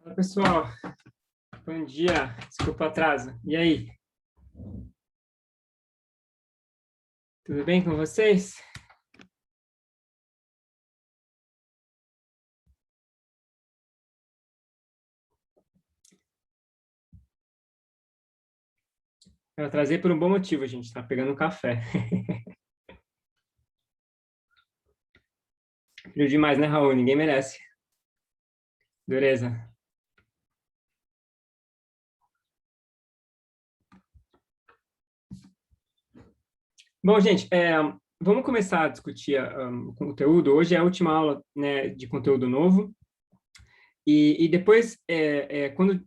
Olá, pessoal. Bom dia. Desculpa o atraso. E aí? Tudo bem com vocês? Eu atrasei por um bom motivo, gente. Tá pegando um café. Frio demais, né, Raul? Ninguém merece. Dureza. Bom, gente, vamos começar a discutir o conteúdo. Hoje é a última aula, né, de conteúdo novo. E depois, quando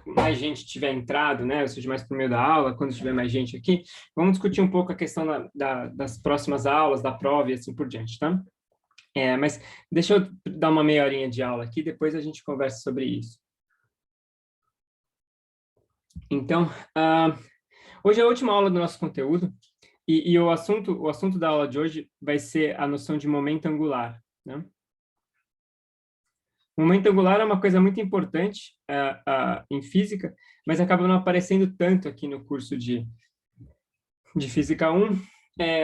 mais gente tiver entrado, né, ou seja, mais por meio da aula, quando tiver mais gente aqui, vamos discutir um pouco a questão das próximas aulas, da prova e assim por diante, tá? Mas deixa eu dar uma meia horinha de aula aqui, depois a gente conversa sobre isso. Então, hoje é a última aula do nosso conteúdo, e o assunto da aula de hoje vai ser a noção de momento angular, né? O momento angular é uma coisa muito importante em física, mas acaba não aparecendo tanto aqui no curso de Física 1,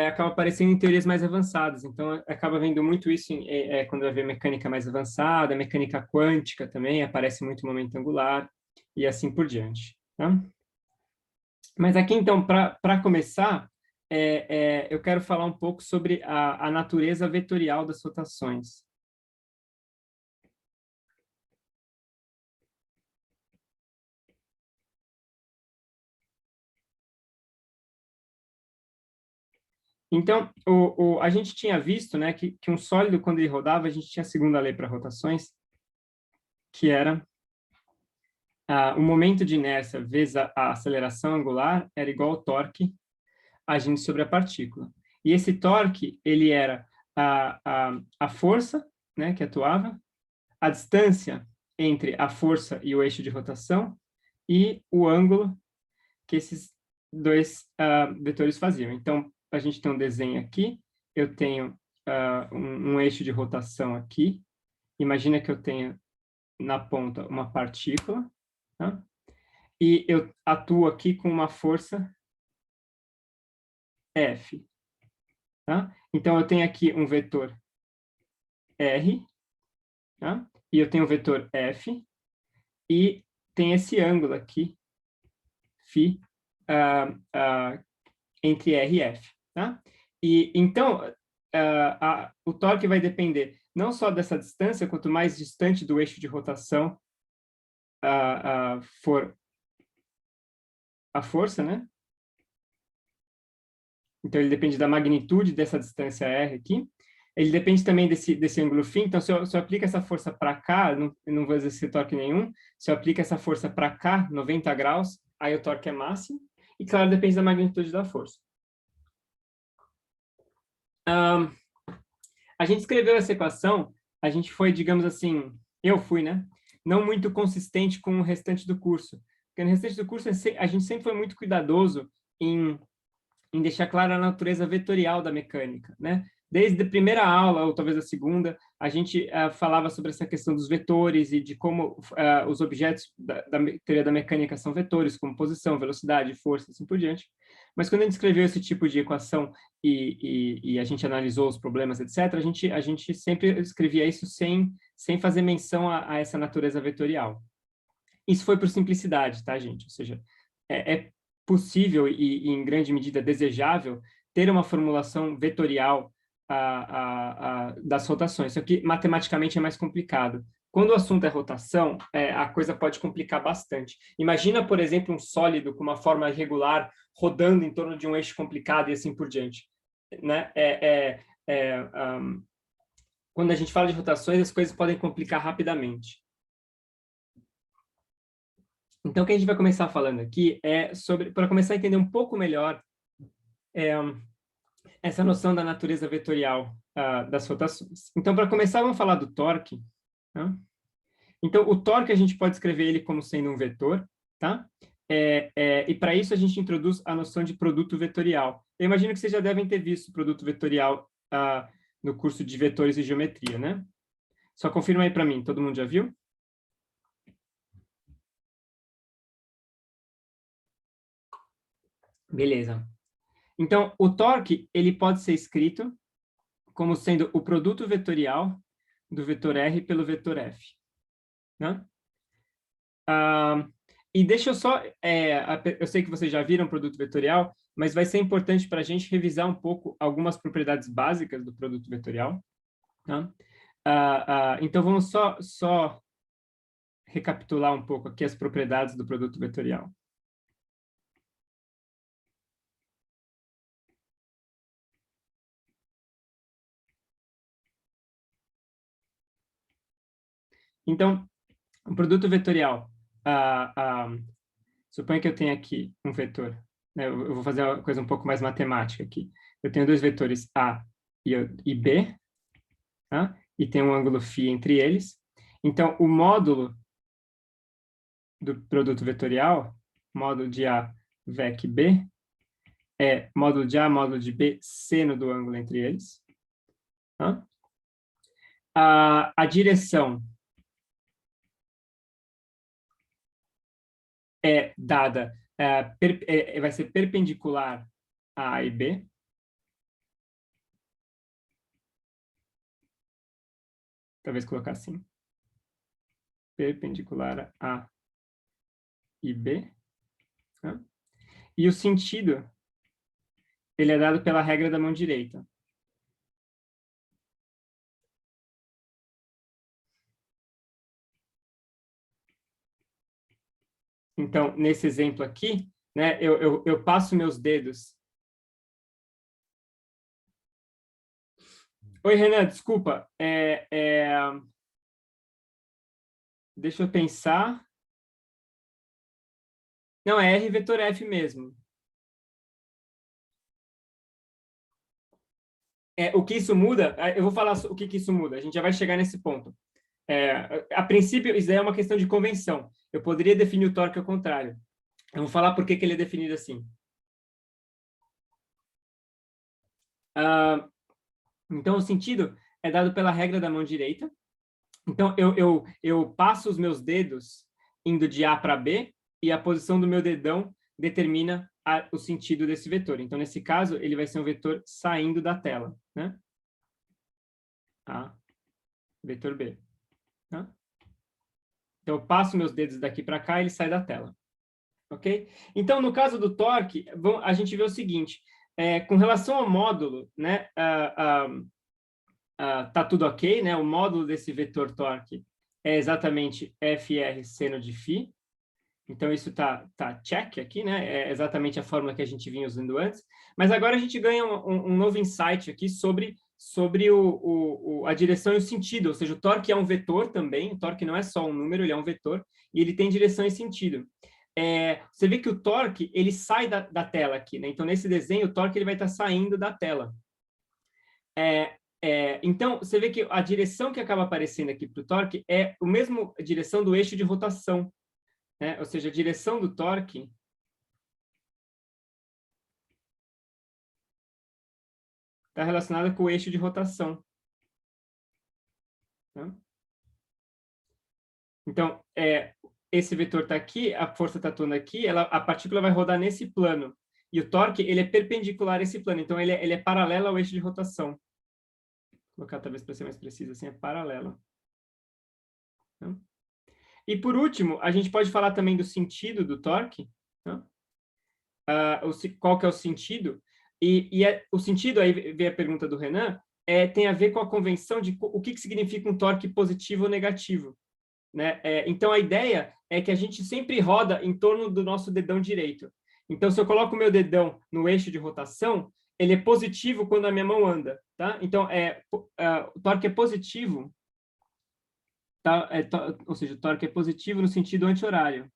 acaba aparecendo em teorias mais avançadas. Então, acaba vendo muito isso quando vai ver mecânica mais avançada, mecânica quântica também, aparece muito momento angular, e assim por diante. Tá? Mas aqui, então, para começar, eu quero falar um pouco sobre a natureza vetorial das rotações. Então, a gente tinha visto, né, que um sólido, quando ele rodava, a gente tinha a segunda lei para rotações, que era o momento de inércia vezes a aceleração angular era igual ao torque agindo sobre a partícula. E esse torque, ele era a força, né, que atuava, a distância entre a força e o eixo de rotação e o ângulo que esses dois vetores faziam. Então, a gente tem um desenho aqui, eu tenho um eixo de rotação aqui, imagina que eu tenho na ponta uma partícula, tá? E eu atuo aqui com uma força F, tá? Então, eu tenho aqui um vetor R, tá? E eu tenho o vetor F, e tem esse ângulo aqui, φ, entre R e F, tá? E, então, o torque vai depender não só dessa distância, quanto mais distante do eixo de rotação for a força, né? Então, ele depende da magnitude dessa distância R aqui. Ele depende também desse ângulo φ. Então, se eu aplico essa força para cá, não vou exercer torque nenhum. Se eu aplico essa força para cá, 90 graus, aí o torque é máximo. E, claro, depende da magnitude da força. A gente escreveu essa equação, a gente foi, digamos assim, eu fui, né? Não muito consistente com o restante do curso. Porque no restante do curso, a gente sempre foi muito cuidadoso em deixar clara a natureza vetorial da mecânica, né? Desde a primeira aula, ou talvez a segunda, a gente falava sobre essa questão dos vetores e de como os objetos da teoria da mecânica são vetores, como posição, velocidade, força, assim por diante. Mas quando a gente escreveu esse tipo de equação e a gente analisou os problemas, etc., a gente sempre escrevia isso sem fazer menção a essa natureza vetorial. Isso foi por simplicidade, tá, gente? Ou seja, é possível e, em grande medida, desejável ter uma formulação vetorial das rotações, só que matematicamente é mais complicado. Quando o assunto é rotação, a coisa pode complicar bastante. Imagina, por exemplo, um sólido com uma forma irregular rodando em torno de um eixo complicado e assim por diante. Né? Quando a gente fala de rotações, as coisas podem complicar rapidamente. Então, o que a gente vai começar falando aqui é sobre, para começar a entender um pouco melhor essa noção da natureza vetorial das rotações. Então, para começar, vamos falar do torque. Tá? Então, o torque a gente pode escrever ele como sendo um vetor, tá? E para isso a gente introduz a noção de produto vetorial. Eu imagino que vocês já devem ter visto o produto vetorial no curso de vetores e geometria, né? Só confirma aí para mim, todo mundo já viu? Beleza. Então, o torque, ele pode ser escrito como sendo o produto vetorial do vetor R pelo vetor F, né? E deixa eu só... eu sei que vocês já viram produto vetorial, mas vai ser importante para a gente revisar um pouco algumas propriedades básicas do produto vetorial, tá? Então, vamos só recapitular um pouco aqui as propriedades do produto vetorial. Então, o produto vetorial, suponha que eu tenha aqui um vetor, né? Eu vou fazer uma coisa um pouco mais matemática aqui. Eu tenho dois vetores A e B, tá? E tem um ângulo φ entre eles. Então, o módulo do produto vetorial, módulo de A vec B, é módulo de A, módulo de B, seno do ângulo entre eles. Tá? A direção é dada, vai ser perpendicular a A e B. Talvez colocar assim. Perpendicular a A e B. Tá? E o sentido, ele é dado pela regra da mão direita. Então, nesse exemplo aqui, né, eu passo meus dedos. Oi, Renan, desculpa. Deixa eu pensar. Não, é R vetor F mesmo. O que isso muda? Eu vou falar o que isso muda. A gente já vai chegar nesse ponto. A princípio, isso aí é uma questão de convenção. Eu poderia definir o torque ao contrário. Eu vou falar por que ele é definido assim. Então, o sentido é dado pela regra da mão direita. Então, eu passo os meus dedos indo de A para B e a posição do meu dedão determina o sentido desse vetor. Então, nesse caso, ele vai ser um vetor saindo da tela, né? A, vetor B. Tá? Então, eu passo meus dedos daqui para cá e ele sai da tela. Ok? Então, no caso do torque, a gente vê o seguinte, com relação ao módulo, né, tá tudo ok, né? O módulo desse vetor torque é exatamente FR seno de φ. Então, isso tá check aqui, né? É exatamente a fórmula que a gente vinha usando antes. Mas agora a gente ganha um novo insight aqui sobre a direção e o sentido. Ou seja, o torque é um vetor também. O torque não é só um número, ele é um vetor. E ele tem direção e sentido. Você vê que o torque, ele sai da tela aqui, né? Então, nesse desenho, o torque ele vai estar saindo da tela. Então, você vê que a direção que acaba aparecendo aqui para o torque é a mesma direção do eixo de rotação, né? Ou seja, a direção do torque está relacionada com o eixo de rotação. Tá? Então, esse vetor está aqui, a força está atuando aqui, a partícula vai rodar nesse plano. E o torque ele é perpendicular a esse plano, então ele é paralelo ao eixo de rotação. Vou colocar talvez para ser mais preciso, assim, é paralelo. Tá? E por último, a gente pode falar também do sentido do torque. Tá? Qual que é o sentido? O sentido, aí vem a pergunta do Renan, tem a ver com a convenção de o que significa um torque positivo ou negativo. Né? Então, a ideia é que a gente sempre roda em torno do nosso dedão direito. Então, se eu coloco o meu dedão no eixo de rotação, ele é positivo quando a minha mão anda. Tá? Então, o torque é positivo, tá? Ou seja, o torque é positivo no sentido anti-horário.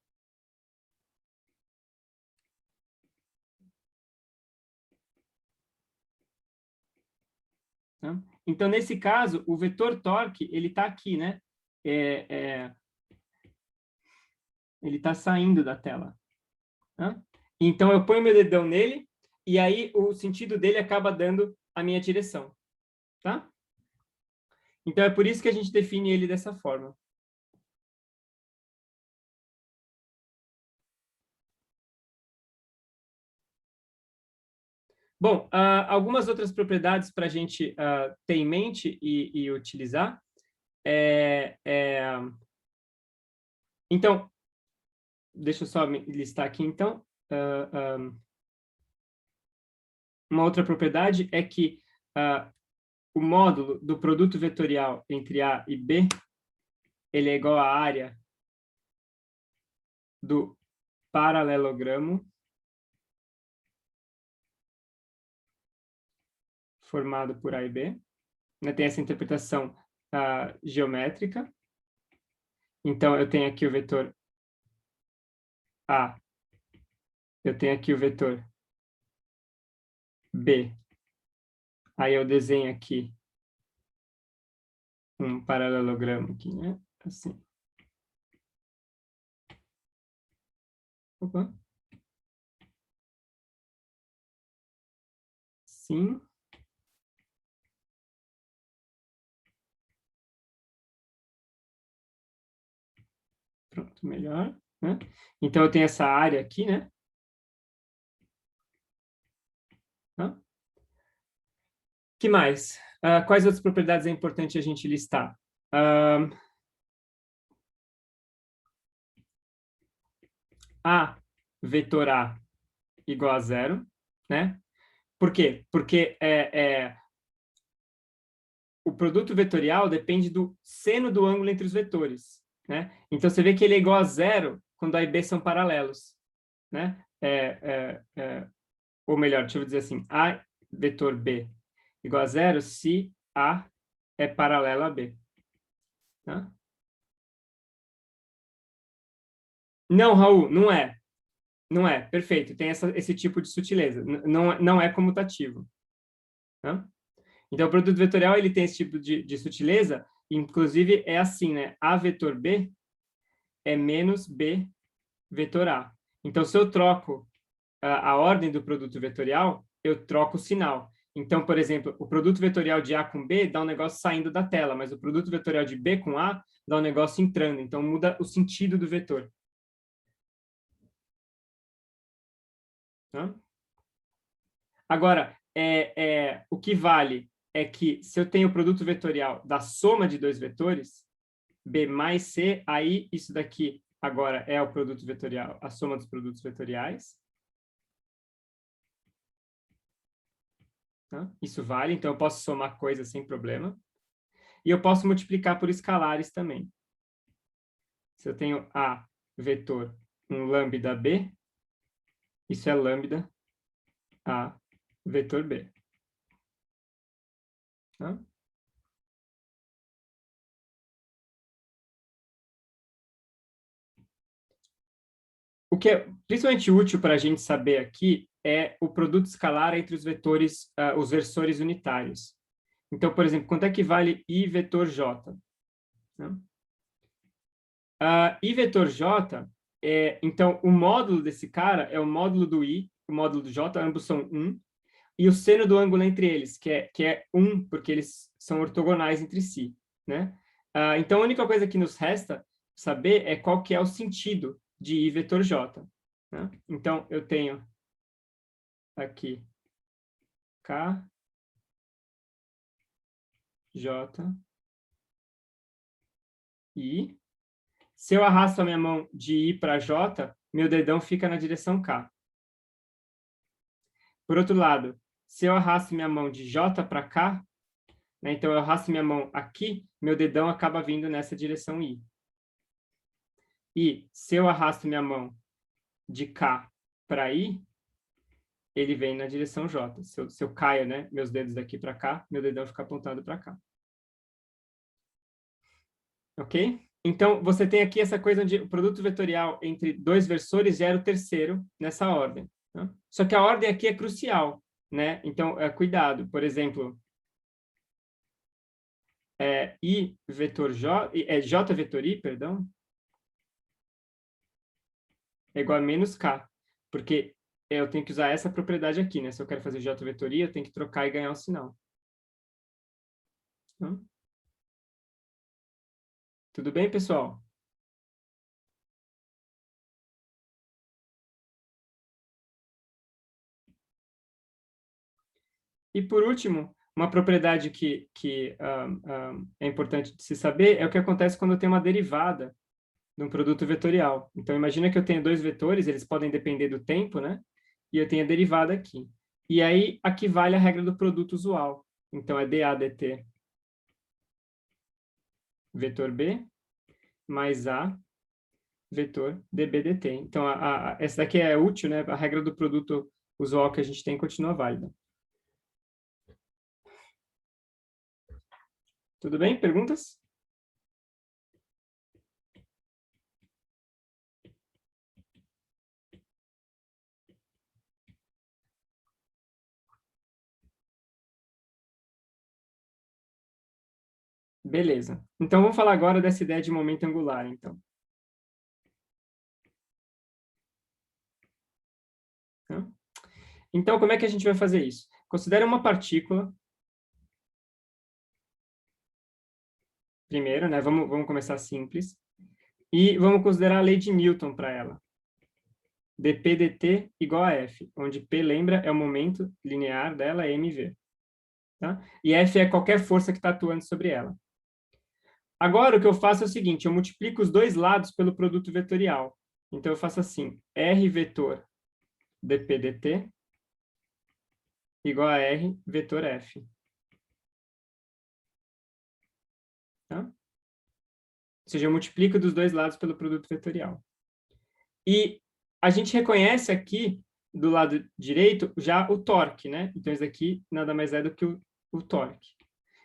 Tá? Então, nesse caso, o vetor torque, ele está aqui, né? Ele está saindo da tela. Tá? Então, eu ponho meu dedão nele, e aí o sentido dele acaba dando a minha direção. Tá? Então, é por isso que a gente define ele dessa forma. Bom, algumas outras propriedades para a gente ter em mente e utilizar. Então, deixa eu só listar aqui, então. Uma outra propriedade é que o módulo do produto vetorial entre A e B, ele é igual à área do paralelogramo formado por A e B. Tem essa interpretação geométrica. Então, eu tenho aqui o vetor A, eu tenho aqui o vetor B. Aí eu desenho aqui um paralelogramo aqui, né? Assim. Opa. Sim. Pronto, melhor. Né? Então, eu tenho essa área aqui, né? Tá? Que mais? Quais outras propriedades é importante a gente listar? A vetor A igual a zero, né? Por quê? Porque o produto vetorial depende do seno do ângulo entre os vetores, né? Então, você vê que ele é igual a zero quando A e B são paralelos, né? Ou melhor, deixa eu dizer assim, A vetor B igual a zero se A é paralelo a B. Tá? Não, Raul, não é. Não é, perfeito. Tem esse tipo de sutileza. Não é comutativo. Tá? Então, o produto vetorial ele tem esse tipo de sutileza, inclusive é assim, né? A vetor B é menos B vetor A. Então, se eu troco a ordem do produto vetorial, eu troco o sinal. Então, por exemplo, o produto vetorial de A com B dá um negócio saindo da tela, mas o produto vetorial de B com A dá um negócio entrando. Então, muda o sentido do vetor. Tá? Agora, o que vale é que se eu tenho o produto vetorial da soma de dois vetores, B mais C, aí isso daqui agora é o produto vetorial, a soma dos produtos vetoriais. Tá? Isso vale, então eu posso somar coisas sem problema. E eu posso multiplicar por escalares também. Se eu tenho A vetor um lambda B, isso é lambda A vetor B. Tá? O que é principalmente útil para a gente saber aqui é o produto escalar entre os vetores, os versores unitários. Então, por exemplo, quanto é que vale I vetor J? Né? I vetor J, então, o módulo desse cara é o módulo do I, o módulo do J, ambos são 1, e o seno do ângulo entre eles, que é 1, porque eles são ortogonais entre si. Né? Então, a única coisa que nos resta saber é qual que é o sentido de I vetor J. Né? Então, eu tenho aqui K, J, I. Se eu arrasto a minha mão de I para J, meu dedão fica na direção K. Por outro lado, se eu arrasto minha mão de J para K, né, então eu arrasto minha mão aqui, meu dedão acaba vindo nessa direção I. E se eu arrasto minha mão de K para I, ele vem na direção J. Se eu caio, né, meus dedos daqui para cá, meu dedão fica apontado para cá. Ok? Então, você tem aqui essa coisa onde o produto vetorial entre dois versores gera o terceiro nessa ordem. Né? Só que a ordem aqui é crucial. Né? Então, cuidado. Por exemplo, I vetor J, J vetor I, perdão, é igual a menos K. Porque eu tenho que usar essa propriedade aqui. Né? Se eu quero fazer J vetor I, eu tenho que trocar e ganhar o sinal. Tá? Tudo bem, pessoal? E, por último, uma propriedade que é importante de se saber é o que acontece quando eu tenho uma derivada de um produto vetorial. Então, imagina que eu tenho dois vetores, eles podem depender do tempo, né? E eu tenho a derivada aqui. E aí, aqui vale a regra do produto usual. Então, é dA dt vetor B mais A vetor dB dt. Então, essa daqui é útil, né? A regra do produto usual que a gente tem continua válida. Tudo bem? Perguntas? Beleza. Então, vamos falar agora dessa ideia de momento angular, então. Tá? Então, como é que a gente vai fazer isso? Considere uma partícula. Primeiro, né? Vamos começar simples. E vamos considerar a lei de Newton para ela. dp dt igual a f, onde p, lembra, é o momento linear dela, é mv. Tá? E f é qualquer força que está atuando sobre ela. Agora, o que eu faço é o seguinte, eu multiplico os dois lados pelo produto vetorial. Então, eu faço assim, r vetor dp dt igual a r vetor f. Tá? Ou seja, eu multiplico dos dois lados pelo produto vetorial. E a gente reconhece aqui, do lado direito, já o torque, né? Então, isso aqui nada mais é do que o torque.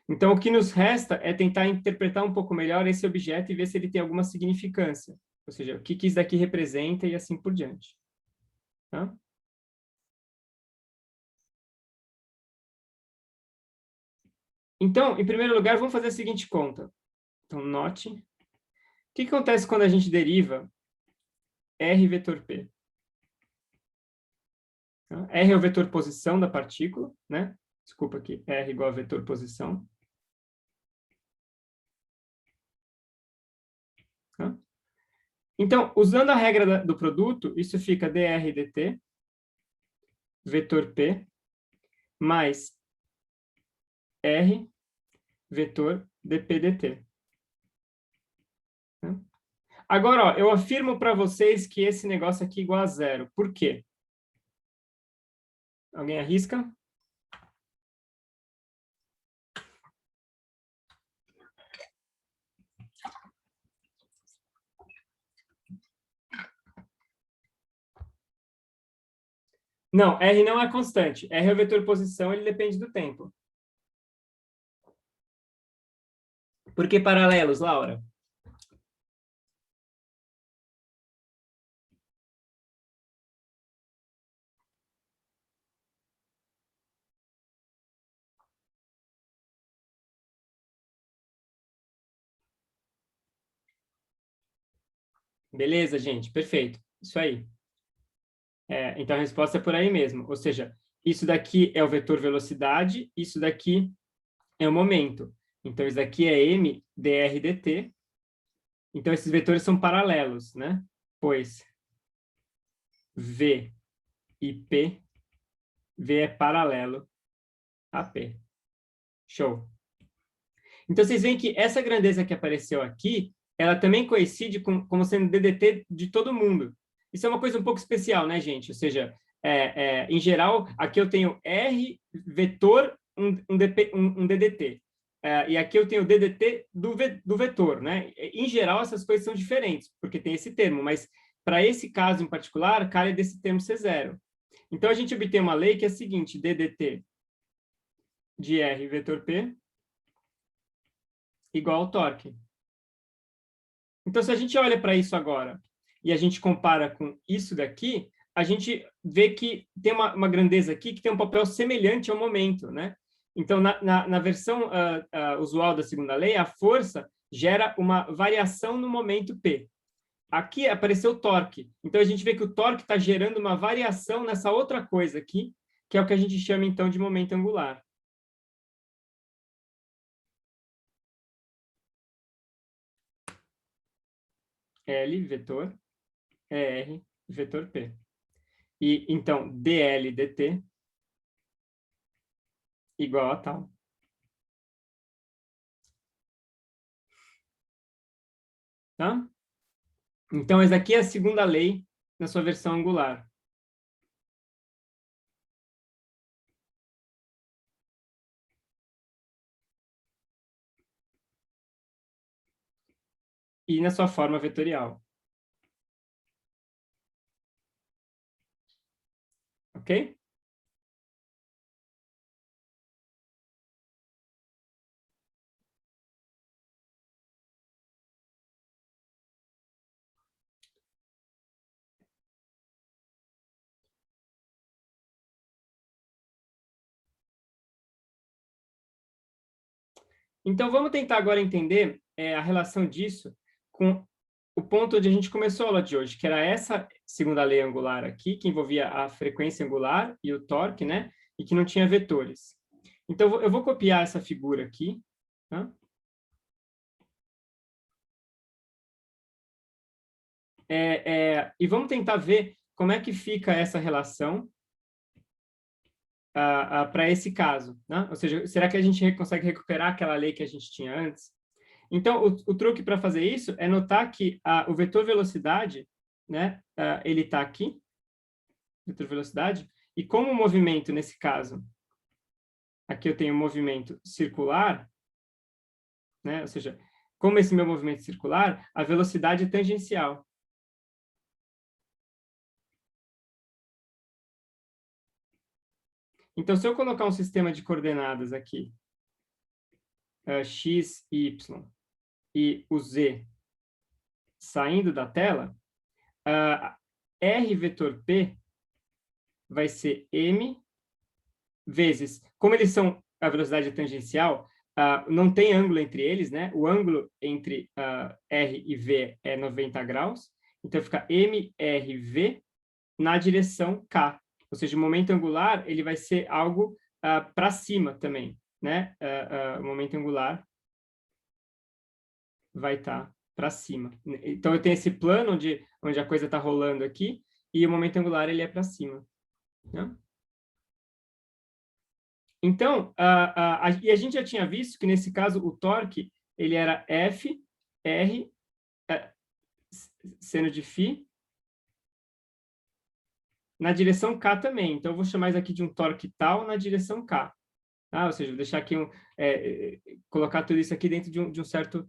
Então, o que nos resta é tentar interpretar um pouco melhor esse objeto e ver se ele tem alguma significância. Ou seja, o que isso daqui representa e assim por diante. Tá? Então, em primeiro lugar, vamos fazer a seguinte conta. Então, note. O que acontece quando a gente deriva R vetor P? Tá? R é o vetor posição da partícula, né? Desculpa aqui, R igual a vetor posição. Tá? Então, usando a regra do produto, isso fica dr dt, vetor P, mais R, vetor dp dt. Tá? Agora, ó, eu afirmo para vocês que esse negócio aqui é igual a zero. Por quê? Alguém arrisca? Não, R não é constante. R é o vetor posição, ele depende do tempo. Por que paralelos, Laura? Beleza, gente? Perfeito. Isso aí. Então, a resposta é por aí mesmo. Ou seja, isso daqui é o vetor velocidade, isso daqui é o momento. Então, isso daqui é m dr dt. Então, esses vetores são paralelos, né? Pois v e p, v é paralelo a p. Show. Então, vocês veem que essa grandeza que apareceu aqui, ela também coincide como sendo DDT de todo mundo. Isso é uma coisa um pouco especial, né, gente? Ou seja, em geral, aqui eu tenho R vetor, um DDT. E aqui eu tenho DDT do vetor, né? Em geral, essas coisas são diferentes, porque tem esse termo, mas para esse caso em particular, cai desse termo C0. Então, a gente obtém uma lei que é a seguinte, DDT de R vetor P igual ao torque. Então, se a gente olha para isso agora e a gente compara com isso daqui, a gente vê que tem uma grandeza aqui que tem um papel semelhante ao momento, né? Então, na versão usual da segunda lei, a força gera uma variação no momento P. Aqui apareceu o torque. Então, a gente vê que o torque está gerando uma variação nessa outra coisa aqui, que é o que a gente chama, então, de momento angular. L, vetor, R, vetor P. E, então, dl dt igual a tal. Tá? Então, essa aqui é a segunda lei na sua versão angular. E na sua forma vetorial. Ok? Então, vamos tentar agora entender a relação disso com o ponto onde a gente começou a aula de hoje, que era essa segunda lei angular aqui, que envolvia a frequência angular e o torque, né? E que não tinha vetores. Então, eu vou copiar essa figura aqui, tá? E vamos tentar ver como é que fica essa relação para esse caso, né? Ou seja, será que a gente consegue recuperar aquela lei que a gente tinha antes? Então, o truque para fazer isso é notar que o vetor velocidade, né, ele está aqui, vetor velocidade, e como o movimento, nesse caso, aqui eu tenho um movimento circular, né, ou seja, como esse meu movimento circular, a velocidade é tangencial. Então, se eu colocar um sistema de coordenadas aqui, x, y, e o z saindo da tela, r vetor p vai ser m vezes, como eles são a velocidade tangencial, não tem ângulo entre eles, né? O ângulo entre r e v é 90 graus, então fica mrv na direção k, ou seja, o momento angular ele vai ser algo para cima também, né? O momento angular vai estar para cima. Então, eu tenho esse plano onde a coisa está rolando aqui, e o momento angular ele é para cima. Né? Então, e a gente já tinha visto que, nesse caso, o torque ele era F, R, seno de φ, na direção K também. Então, eu vou chamar isso aqui de um torque tal na direção K. Ou seja, vou deixar aqui, colocar tudo isso aqui dentro de um certo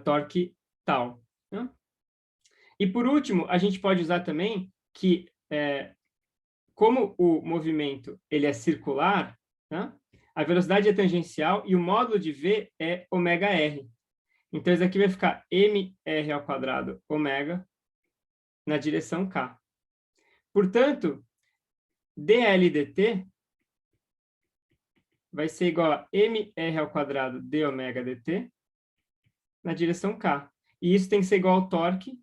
torque tal. Né? E, por último, a gente pode usar também que, como o movimento ele é circular, né? A velocidade é tangencial e o módulo de V é ômega-r. Então, isso aqui vai ficar mr ao quadrado ômega na direção K. Portanto, dl dt vai ser igual a mr ao quadrado d ômega dt na direção K. E isso tem que ser igual ao torque,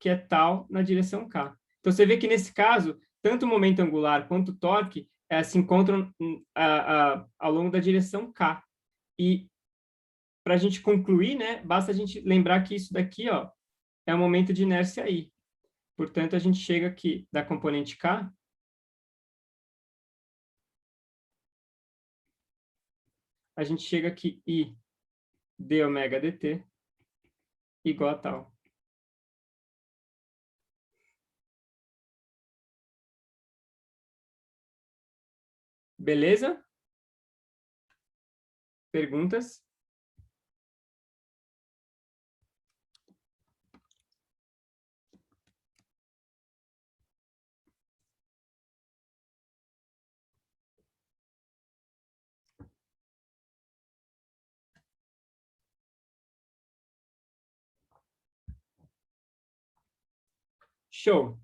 que é tal na direção K. Então, você vê que, nesse caso, tanto o momento angular quanto o torque se encontram ao longo da direção K. E, para a gente concluir, né, basta a gente lembrar que isso daqui é o momento de inércia I. Portanto, a gente chega aqui da componente K, a gente chega aqui I d ômega dt igual a tal. Beleza? Perguntas? Show!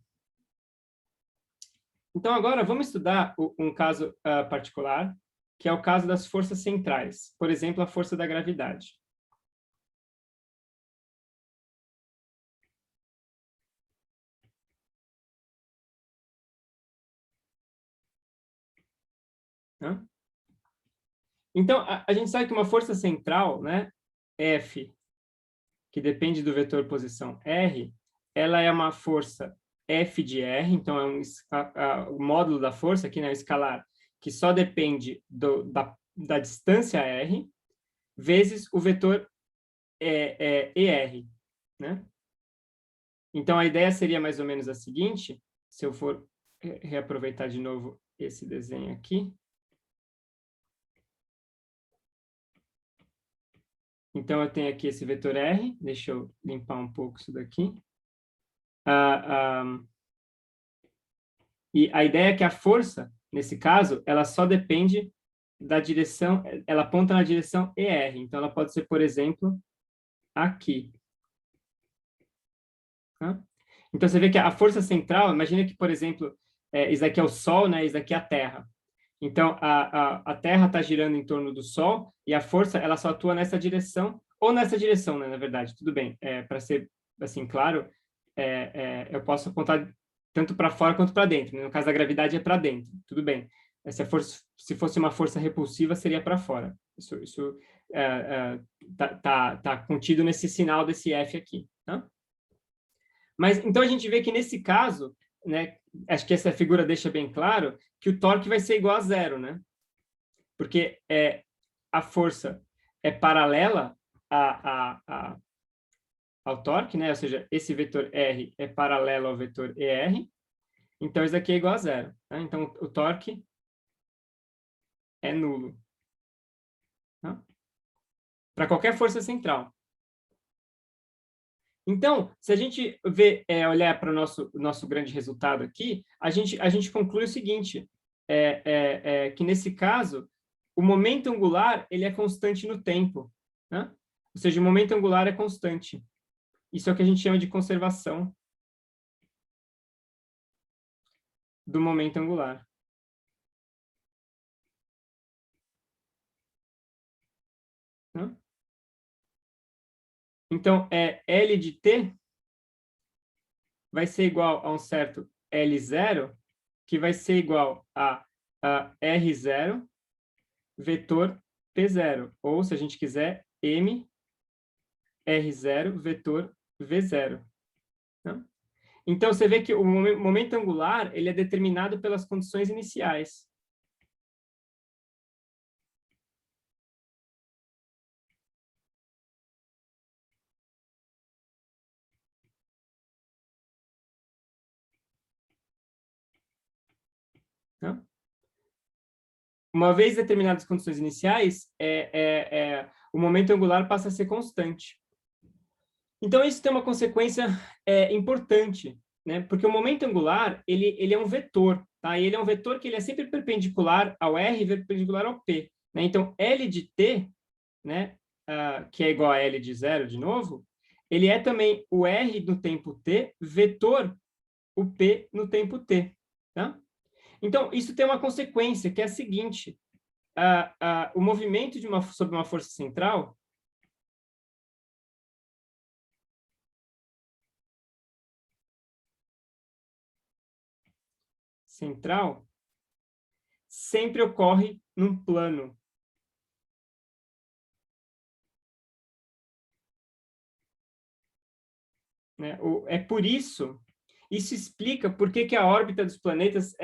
Então, agora vamos estudar um caso particular, que é o caso das forças centrais. Por exemplo, a força da gravidade. Né? Então, a gente sabe que uma força central, né, F, que depende do vetor posição R, ela é uma força F de R, então é o módulo da força, aqui, né, o escalar, que só depende da da distância R vezes o vetor ER, né? Então, a ideia seria mais ou menos a seguinte, se eu for reaproveitar de novo esse desenho aqui. Então, eu tenho aqui esse vetor R, deixa eu limpar um pouco isso daqui. E a ideia é que a força, nesse caso, ela só depende da direção, ela aponta na direção ER. Então, ela pode ser, por exemplo, aqui. Tá? Então, você vê que a força central, imagina que, por exemplo, isso aqui é o Sol, né? Isso aqui é a Terra. Então, a Terra está girando em torno do Sol e a força, ela só atua nessa direção, ou nessa direção, né? Na verdade, tudo bem. Para ser, assim, claro, eu posso apontar tanto para fora quanto para dentro, né? No caso da gravidade, é para dentro. Tudo bem. Se fosse uma força repulsiva, seria para fora. Isso tá contido nesse sinal desse F aqui, tá? Mas, então, a gente vê que, nesse caso, né, acho que essa figura deixa bem claro que o torque vai ser igual a zero, né? Porque a força é paralela ao torque, né? Ou seja, esse vetor R é paralelo ao vetor ER, então isso aqui é igual a zero. Tá? Então, o torque é nulo. Tá? Para qualquer força central. Então, se a gente olhar para o nosso grande resultado aqui, a gente conclui o seguinte, que nesse caso, o momento angular ele é constante no tempo. Né? Ou seja, o momento angular é constante. Isso é o que a gente chama de conservação do momento angular. Né? Então, L de t vai ser igual a um certo L0, que vai ser igual a R0 vetor P0, ou, se a gente quiser, M R0 vetor V0. Né? Então, você vê que o momento angular ele é determinado pelas condições iniciais. Né? Uma vez determinadas as condições iniciais, o momento angular passa a ser constante. Então, isso tem uma consequência importante, né? Porque o momento angular ele é um vetor, tá? E ele é um vetor que ele é sempre perpendicular ao R e perpendicular ao P. Né? Então, L de t, né? Que é igual a L de zero, de novo, ele é também o R no tempo t vetor o P no tempo t. Tá? Então, isso tem uma consequência, que é a seguinte. O movimento sobre uma força central sempre ocorre num plano. Né? É por isso explica por que a órbita dos planetas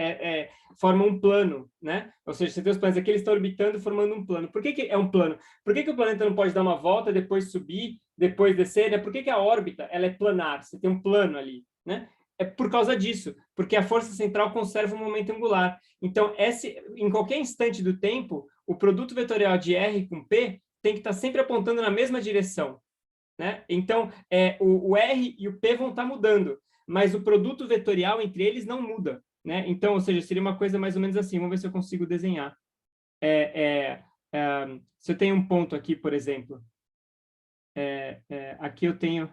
forma um plano, né? Ou seja, você tem os planetas aqui, eles estão orbitando formando um plano. Por que é um plano? Por que o planeta não pode dar uma volta, depois subir, depois descer? Né? Por que a órbita ela é planar? Você tem um plano ali, né? É por causa disso, porque a força central conserva o momento angular. Então, em qualquer instante do tempo, o produto vetorial de R com P tem que estar sempre apontando na mesma direção. Né? Então, o R e o P vão estar mudando, mas o produto vetorial entre eles não muda. Né? Então, ou seja, seria uma coisa mais ou menos assim. Vamos ver se eu consigo desenhar. Se eu tenho um ponto aqui, por exemplo, aqui eu tenho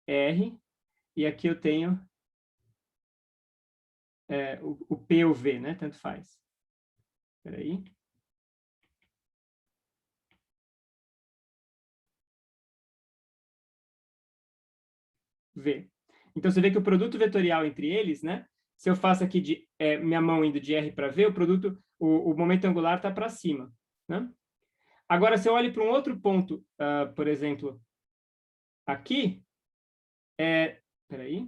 R e aqui eu tenho o P ou V, né? Tanto faz. Espera aí. V. Então, você vê que o produto vetorial entre eles, né? Se eu faço aqui minha mão indo de R para V, o momento angular está para cima. Né? Agora, se eu olho para um outro ponto, por exemplo, aqui, peraí.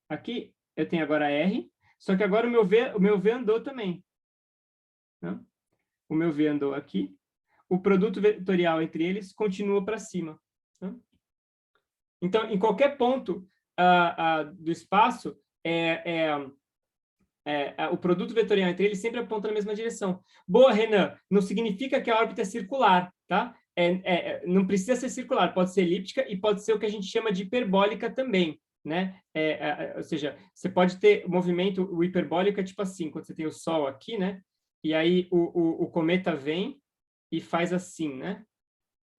Aqui eu tenho agora R, só que agora o meu V andou também. né? O meu V andou aqui. O produto vetorial entre eles continua para cima, né? Então, em qualquer ponto do espaço, o produto vetorial entre eles sempre aponta na mesma direção. Boa, Renan, não significa que a órbita é circular, tá? Não precisa ser circular, pode ser elíptica e pode ser o que a gente chama de hiperbólica também, né? Ou seja, você pode ter movimento, o hiperbólico é tipo assim, quando você tem o Sol aqui, né? E aí o cometa vem e faz assim, né?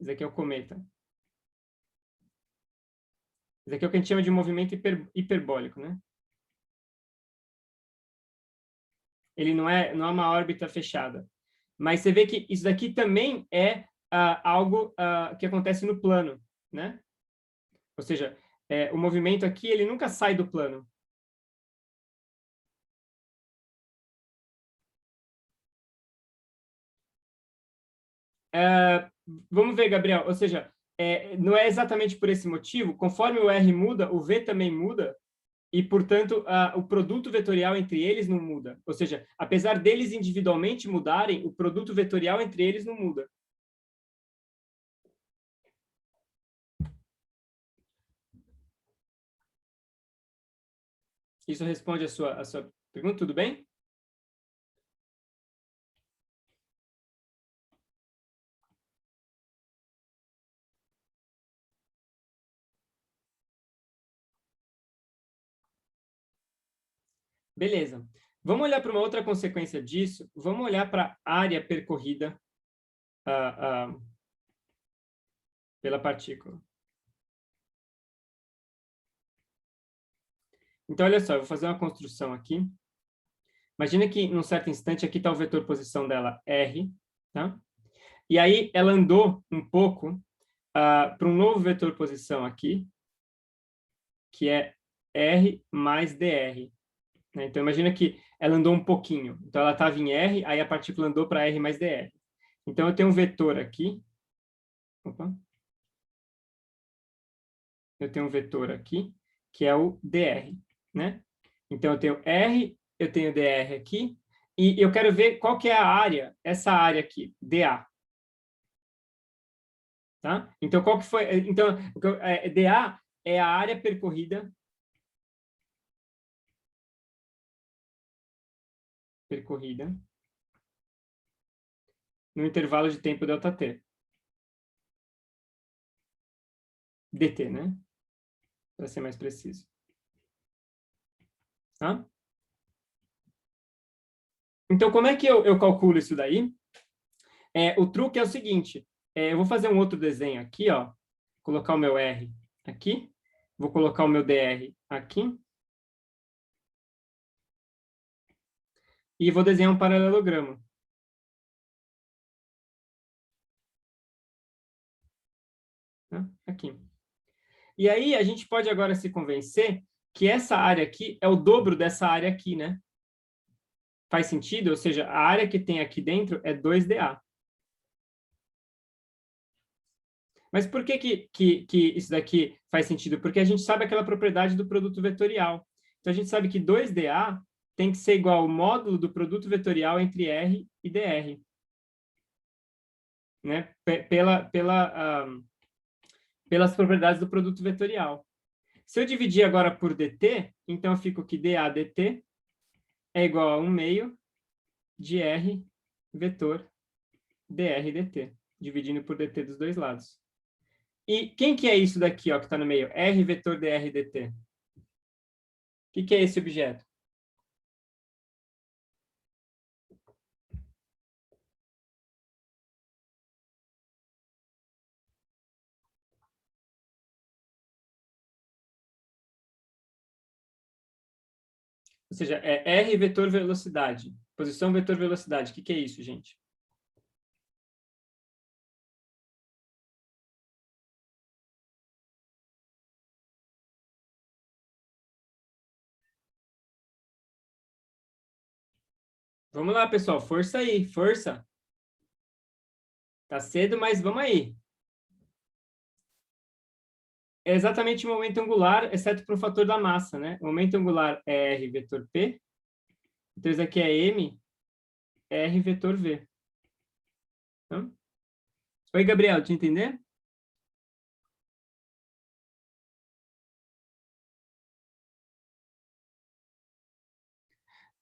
Esse aqui é o cometa. Esse aqui é o que a gente chama de movimento hiperbólico, né? Ele não é uma órbita fechada. Mas você vê que isso daqui também é algo que acontece no plano, né? Ou seja, o movimento aqui, ele nunca sai do plano. Vamos ver, Gabriel. Ou seja, não é exatamente por esse motivo. Conforme o R muda, o V também muda. E, portanto, o produto vetorial entre eles não muda. Ou seja, apesar deles individualmente mudarem, o produto vetorial entre eles não muda. Isso responde a sua pergunta, tudo bem? Beleza. Vamos olhar para uma outra consequência disso. Vamos olhar para a área percorrida pela partícula. Então, olha só, eu vou fazer uma construção aqui. Imagina que, num certo instante, aqui está o vetor posição dela, R, tá? E aí, ela andou um pouco para um novo vetor posição aqui, que é R mais dr. Né? Então, imagina que ela andou um pouquinho. Então, ela estava em R, aí a partícula andou para R mais dr. Então, eu tenho um vetor aqui. Opa. Eu tenho um vetor aqui, que é o dr, né? Então, eu tenho R, eu tenho dr aqui, e eu quero ver qual que é a área, essa área aqui, dA. Tá? Então, qual que foi? Então, dA é a área percorrida no intervalo de tempo ΔT. dt, né? Para ser mais preciso. Tá? Então, como é que eu calculo isso daí? O truque é o seguinte, eu vou fazer um outro desenho aqui, ó, colocar o meu R aqui, vou colocar o meu dr aqui, e vou desenhar um paralelogramo. Tá? Aqui. E aí, a gente pode agora se convencer que essa área aqui é o dobro dessa área aqui, né? Faz sentido? Ou seja, a área que tem aqui dentro é 2dA. Mas por que isso daqui faz sentido? Porque a gente sabe aquela propriedade do produto vetorial. Então, a gente sabe que 2dA tem que ser igual ao módulo do produto vetorial entre R e dr. Né? Pelas propriedades do produto vetorial. Se eu dividir agora por dt, então eu fico que dA dt é igual a 1 meio de R vetor dr dt, dividindo por dt dos dois lados. E quem que é isso daqui, ó, que está no meio? R vetor dr dt. O que é esse objeto? Ou seja, é R vetor velocidade. Posição vetor velocidade. O que é isso, gente? Vamos lá, pessoal. Força aí, força. Tá cedo, mas vamos aí. É exatamente o momento angular, exceto para o fator da massa, né? O momento angular é R vetor P. Então, isso aqui é M R vetor V. Tá? Oi, Gabriel, te entender?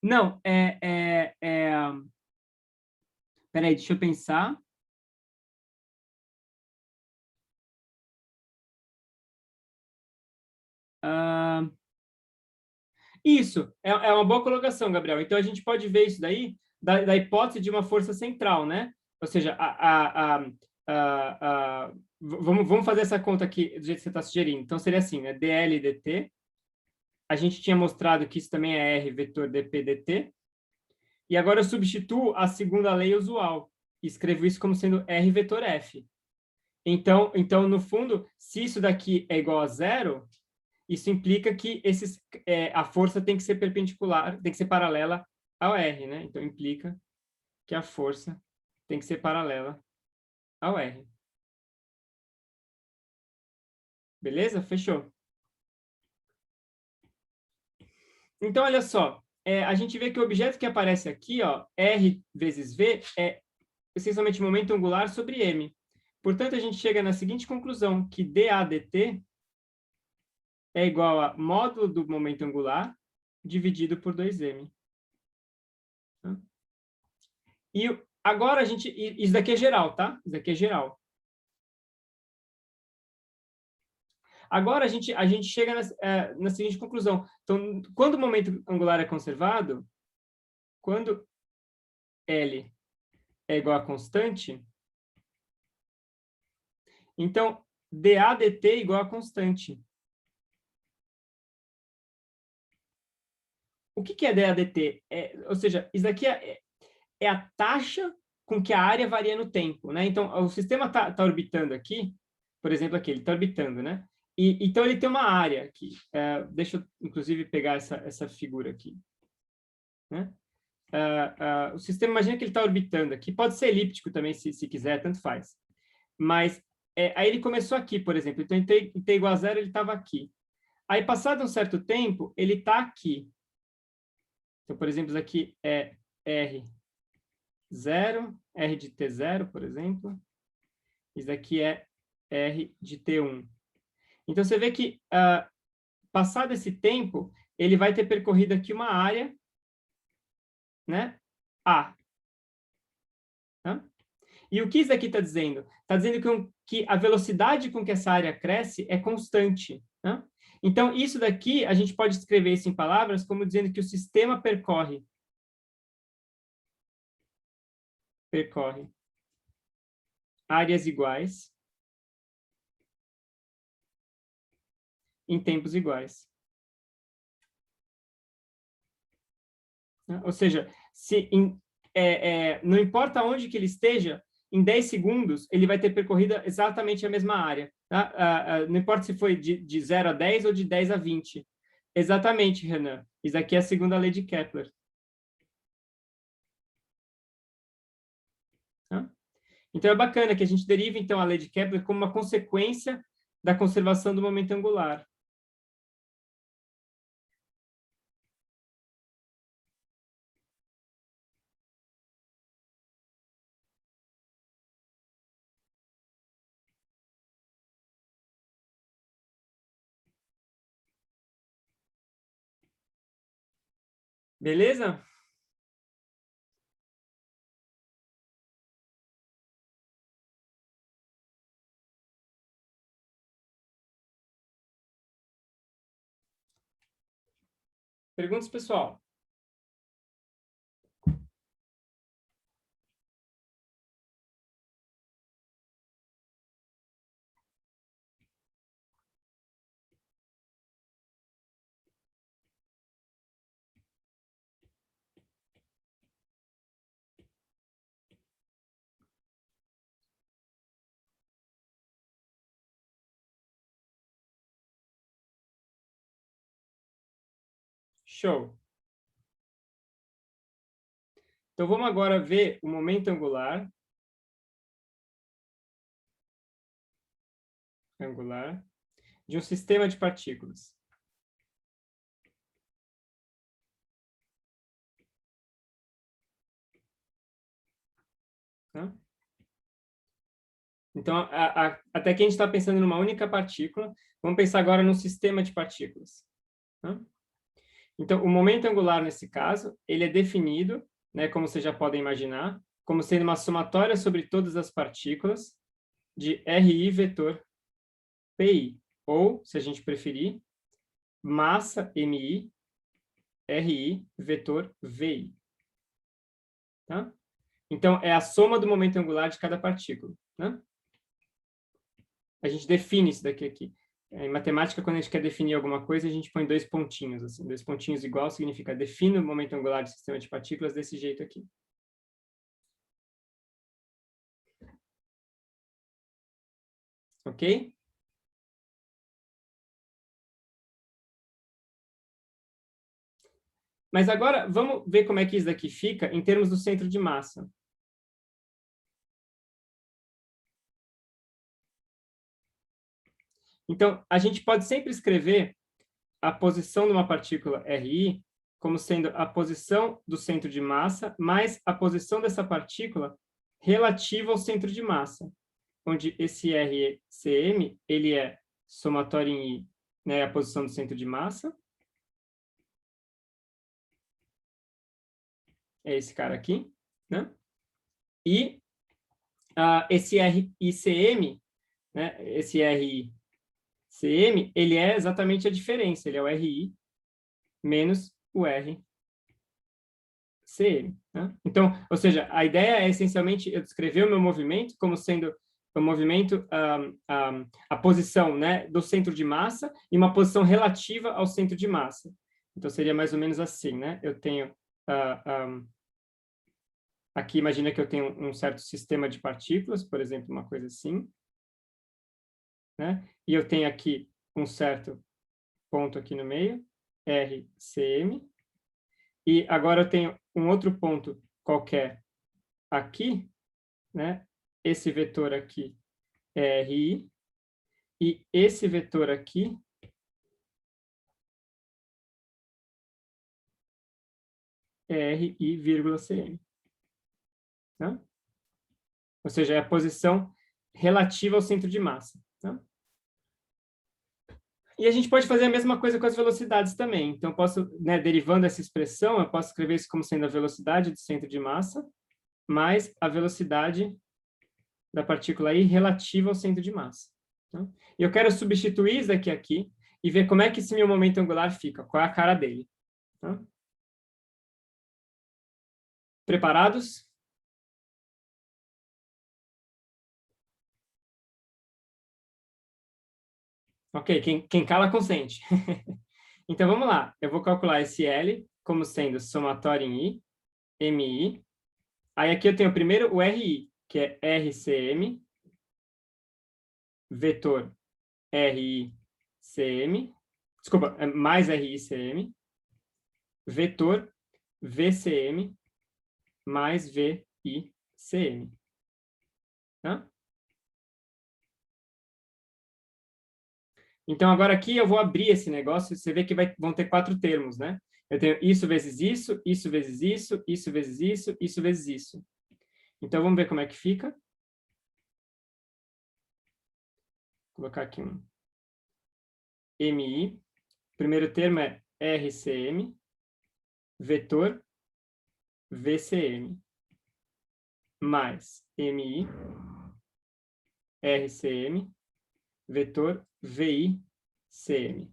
Não, peraí, deixa eu pensar. Ah, isso, é uma boa colocação, Gabriel. Então, a gente pode ver isso daí da hipótese de uma força central, né? Ou seja, vamos fazer essa conta aqui do jeito que você está sugerindo. Então, seria assim, né? dl dt. A gente tinha mostrado que isso também é R vetor dp dt. E agora eu substituo a segunda lei usual. E escrevo isso como sendo R vetor F. Então, no fundo, se isso daqui é igual a zero, isso implica que a força tem que ser perpendicular, tem que ser paralela ao R, né? Então, implica que a força tem que ser paralela ao R. Beleza? Fechou. Então, olha só, a gente vê que o objeto que aparece aqui, ó, R vezes V, é essencialmente momento angular sobre M. Portanto, a gente chega na seguinte conclusão, que dAdt é igual a módulo do momento angular dividido por 2m. E agora isso daqui é geral, tá? Isso daqui é geral. Agora a gente chega na seguinte conclusão. Então, quando o momento angular é conservado, quando L é igual a constante, então dA dt é igual a constante. O que é dA dt? Ou seja, isso daqui é a taxa com que a área varia no tempo, né? Então, o sistema está orbitando aqui, por exemplo, aqui, ele está orbitando, né? Então, ele tem uma área aqui. Deixa eu, inclusive, pegar essa figura aqui. Né? O sistema, imagina que ele está orbitando aqui. Pode ser elíptico também, se quiser, tanto faz. Mas, aí ele começou aqui, por exemplo. Então, em t igual a zero, ele estava aqui. Aí, passado um certo tempo, ele está aqui. Então, por exemplo, isso aqui é R0, R de T0, por exemplo. Isso aqui é R de T1. Então, você vê que, passado esse tempo, ele vai ter percorrido aqui uma área, né? A. Tá? E o que isso aqui está dizendo? Está dizendo que a velocidade com que essa área cresce é constante. Tá? Então, isso daqui, a gente pode escrever isso em palavras como dizendo que o sistema percorre áreas iguais em tempos iguais. Né? Ou seja, não importa onde que ele esteja, em 10 segundos, ele vai ter percorrido exatamente a mesma área. Tá? Não importa se foi de 0 a 10 ou de 10 a 20. Exatamente, Renan. Isso aqui é a segunda lei de Kepler. Tá? Então, é bacana que a gente derive, então, a lei de Kepler como uma consequência da conservação do momento angular. Beleza? Perguntas, pessoal? Show. Então, vamos agora ver o momento angular de um sistema de partículas. Tá? Então, até que a gente está pensando numa única partícula, vamos pensar agora num sistema de partículas. Tá? Então, o momento angular, nesse caso, ele é definido, né, como vocês já podem imaginar, como sendo uma somatória sobre todas as partículas de RI vetor PI, ou, se a gente preferir, massa MI, RI vetor VI. Tá? Então, é a soma do momento angular de cada partícula. Né? A gente define isso daqui aqui. Em matemática, quando a gente quer definir alguma coisa, a gente põe dois pontinhos. Assim. Dois pontinhos igual significa define o momento angular de sistema de partículas desse jeito aqui. Ok? Mas agora, vamos ver como é que isso daqui fica em termos do centro de massa. Então, a gente pode sempre escrever a posição de uma partícula RI como sendo a posição do centro de massa mais a posição dessa partícula relativa ao centro de massa, onde esse RCM, ele é somatório em I, né, a posição do centro de massa. É esse cara aqui, né? E esse RICM, né, esse RICM, ele é exatamente a diferença, ele é o RI menos o RCM. Né? Então, ou seja, a ideia é essencialmente eu descrever o meu movimento como sendo o movimento, a posição, né, do centro de massa e uma posição relativa ao centro de massa. Então, seria mais ou menos assim, né? Eu tenho aqui, imagina que eu tenho um certo sistema de partículas, por exemplo, uma coisa assim, né? E eu tenho aqui um certo ponto aqui no meio, RCM, e agora eu tenho um outro ponto qualquer aqui, né? Esse vetor aqui é RI, e esse vetor aqui é RI, CM. Né? Ou seja, é a posição relativa ao centro de massa. Né? E a gente pode fazer a mesma coisa com as velocidades também. Então, posso, né, derivando essa expressão, eu posso escrever isso como sendo a velocidade do centro de massa mais a velocidade da partícula I relativa ao centro de massa. Tá? E eu quero substituir isso daqui aqui e ver como é que esse meu momento angular fica, qual é a cara dele. Tá? Preparados? Ok, quem cala consente. Então, vamos lá. Eu vou calcular esse L como sendo somatório em I, MI. Aí aqui eu tenho primeiro o RI, que é RCM, vetor RICM, desculpa, é mais RICM, vetor VCM mais VICM. Tá? Então, agora aqui eu vou abrir esse negócio, você vê que vão ter 4 termos, né? Eu tenho isso vezes isso, isso vezes isso, isso vezes isso, isso vezes isso. Então, vamos ver como é que fica. Vou colocar aqui um MI. O primeiro termo é RCM, vetor VCM, mais MI, RCM, vetor VICM.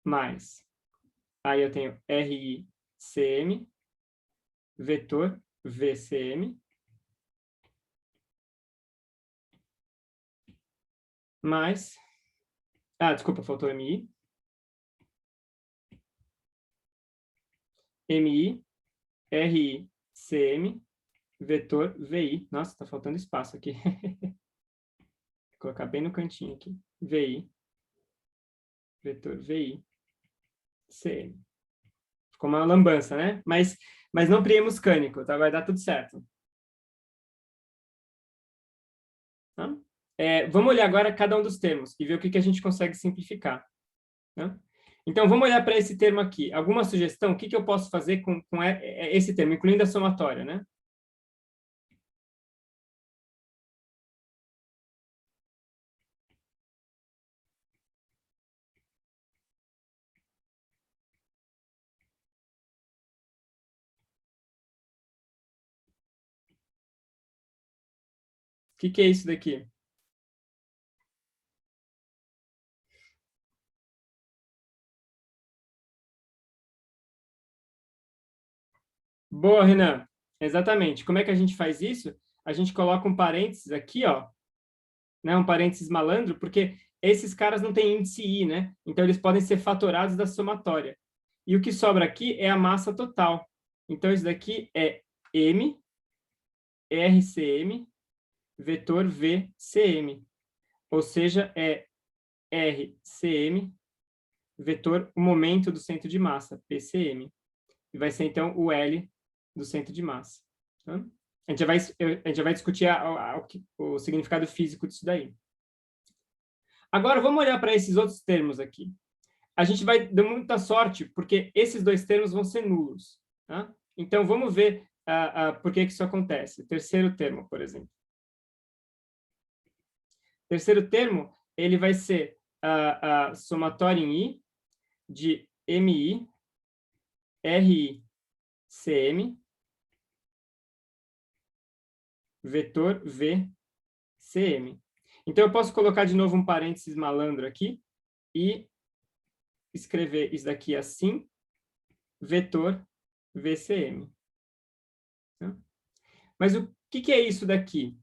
Mais, aí eu tenho RICM, vetor VCM, mais, desculpa, faltou MI, MI, RICM, vetor VI. Nossa, está faltando espaço aqui. Vou colocar bem no cantinho aqui. VI, vetor VI, CM. Ficou uma lambança, né? Mas não priemos cânico, tá? Vai dar tudo certo. Tá? Vamos olhar agora cada um dos termos e ver o que a gente consegue simplificar. Tá? Então, vamos olhar para esse termo aqui. Alguma sugestão? O que eu posso fazer com esse termo, incluindo a somatória, né? O que é isso daqui? Boa, Renan. Exatamente. Como é que a gente faz isso? A gente coloca um parênteses aqui, ó, né? Um parênteses malandro, porque esses caras não têm índice I, né? Então, eles podem ser fatorados da somatória. E o que sobra aqui é a massa total. Então, isso daqui é M, RCM, vetor VCM. Ou seja, é RCM, vetor o momento do centro de massa, PCM. E vai ser, então, o L do centro de massa. Tá? A gente já vai discutir o significado físico disso daí. Agora, vamos olhar para esses outros termos aqui. A gente vai dar muita sorte, porque esses dois termos vão ser nulos. Tá? Então, vamos ver por que isso acontece. Terceiro termo, por exemplo. Terceiro termo, ele vai ser somatório em I de MI, RI, CM, vetor V, CM. Então, eu posso colocar de novo um parênteses malandro aqui e escrever isso daqui assim, vetor VCM. Mas o que é isso daqui?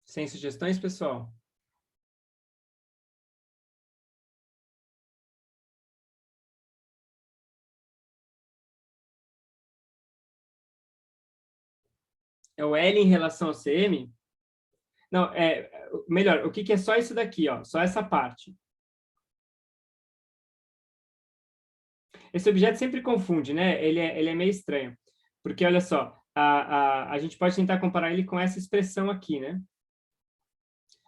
Sem sugestões, pessoal? É o L em relação ao CM? Não, melhor, o que é só isso daqui, ó? Só essa parte. Esse objeto sempre confunde, né? Ele é meio estranho. Porque, olha só, a gente pode tentar comparar ele com essa expressão aqui, né?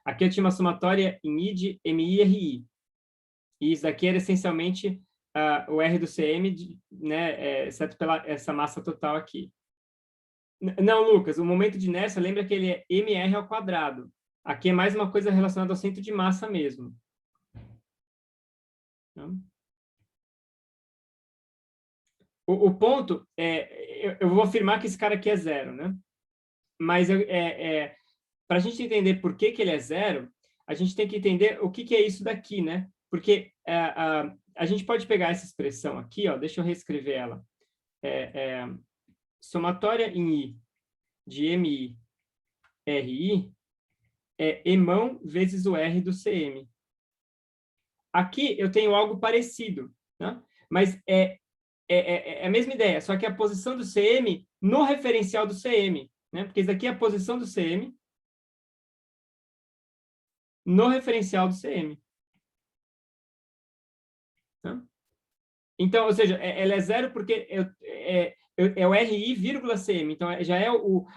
Aqui eu tinha uma somatória em I de MI e RI. E isso daqui era essencialmente o R do CM, né? Exceto pela essa massa total aqui. Não, Lucas, o momento de inércia, lembra que ele é mr ao quadrado. Aqui é mais uma coisa relacionada ao centro de massa mesmo. Então, o ponto eu vou afirmar que esse cara aqui é zero, né? Mas para a gente entender por que ele é zero, a gente tem que entender o que é isso daqui, né? Porque a gente pode pegar essa expressão aqui, ó, deixa eu reescrever ela. Somatória em I de MI, RI, é emão vezes o R do CM. Aqui eu tenho algo parecido, né? Mas é a mesma ideia, só que a posição do CM no referencial do CM, né? Porque isso aqui é a posição do CM no referencial do CM. Né? Então, ou seja, ela é zero porque é o RI, vírgula CM. Então, já é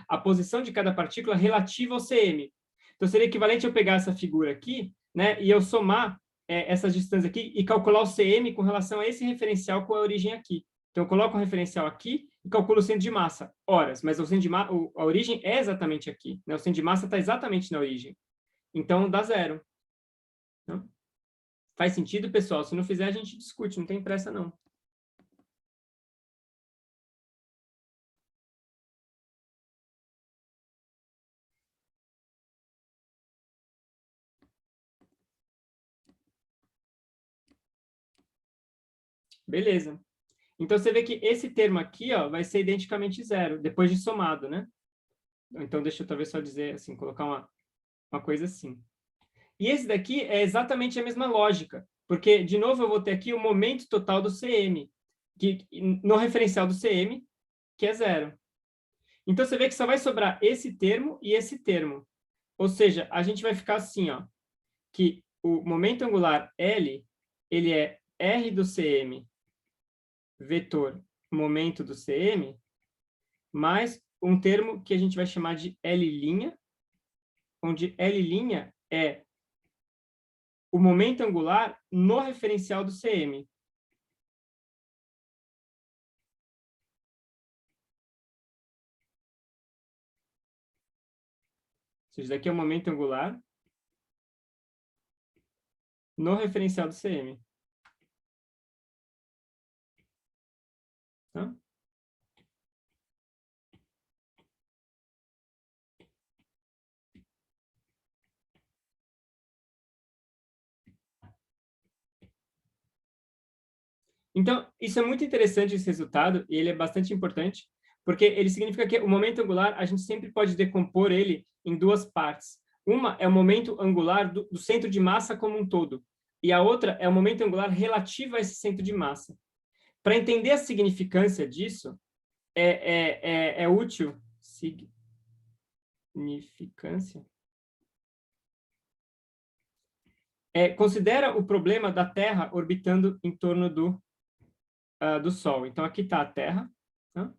a posição de cada partícula relativa ao CM. Então, seria equivalente eu pegar essa figura aqui, né, e eu somar essas distâncias aqui e calcular o CM com relação a esse referencial com a origem aqui. Então, eu coloco o referencial aqui e calculo o centro de massa. Horas, mas o centro de a origem é exatamente aqui. Né? O centro de massa está exatamente na origem. Então, dá zero. Né? Faz sentido, pessoal? Se não fizer, a gente discute, não tem pressa, não. Beleza. Então, você vê que esse termo aqui ó, vai ser identicamente zero, depois de somado, né? Então, deixa eu talvez só dizer assim, colocar uma coisa assim. E esse daqui é exatamente a mesma lógica, porque, de novo, eu vou ter aqui o momento total do CM, que, no referencial do CM, que é zero. Então, você vê que só vai sobrar esse termo e esse termo. Ou seja, a gente vai ficar assim, ó, que o momento angular L, ele é R do CM vetor momento do CM, mais um termo que a gente vai chamar de L', onde L' é o momento angular no referencial do CM. Ou seja, daqui é o momento angular no referencial do CM. Tá? Então, isso é muito interessante, esse resultado, e ele é bastante importante, porque ele significa que o momento angular, a gente sempre pode decompor ele em duas partes. Uma é o momento angular do centro de massa como um todo, e a outra é o momento angular relativo a esse centro de massa. Para entender a significância disso, é útil... Significância? Considera o problema da Terra orbitando em torno do Sol. Então, aqui está a Terra, tá?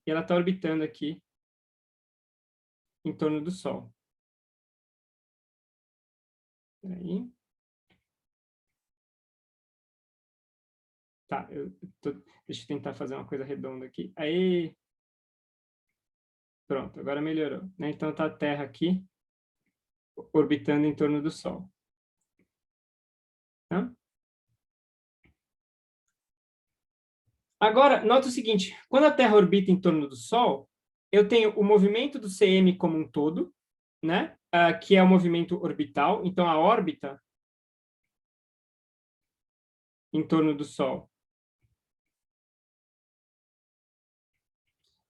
E ela está orbitando aqui em torno do Sol. Peraí. Tá, deixa eu tentar fazer uma coisa redonda aqui. Aí, pronto, agora melhorou, né? Então, está a Terra aqui orbitando em torno do Sol. Tá? Agora, nota o seguinte, quando a Terra orbita em torno do Sol, eu tenho o movimento do CM como um todo, né? Que é o movimento orbital. Então, a órbita em torno do Sol,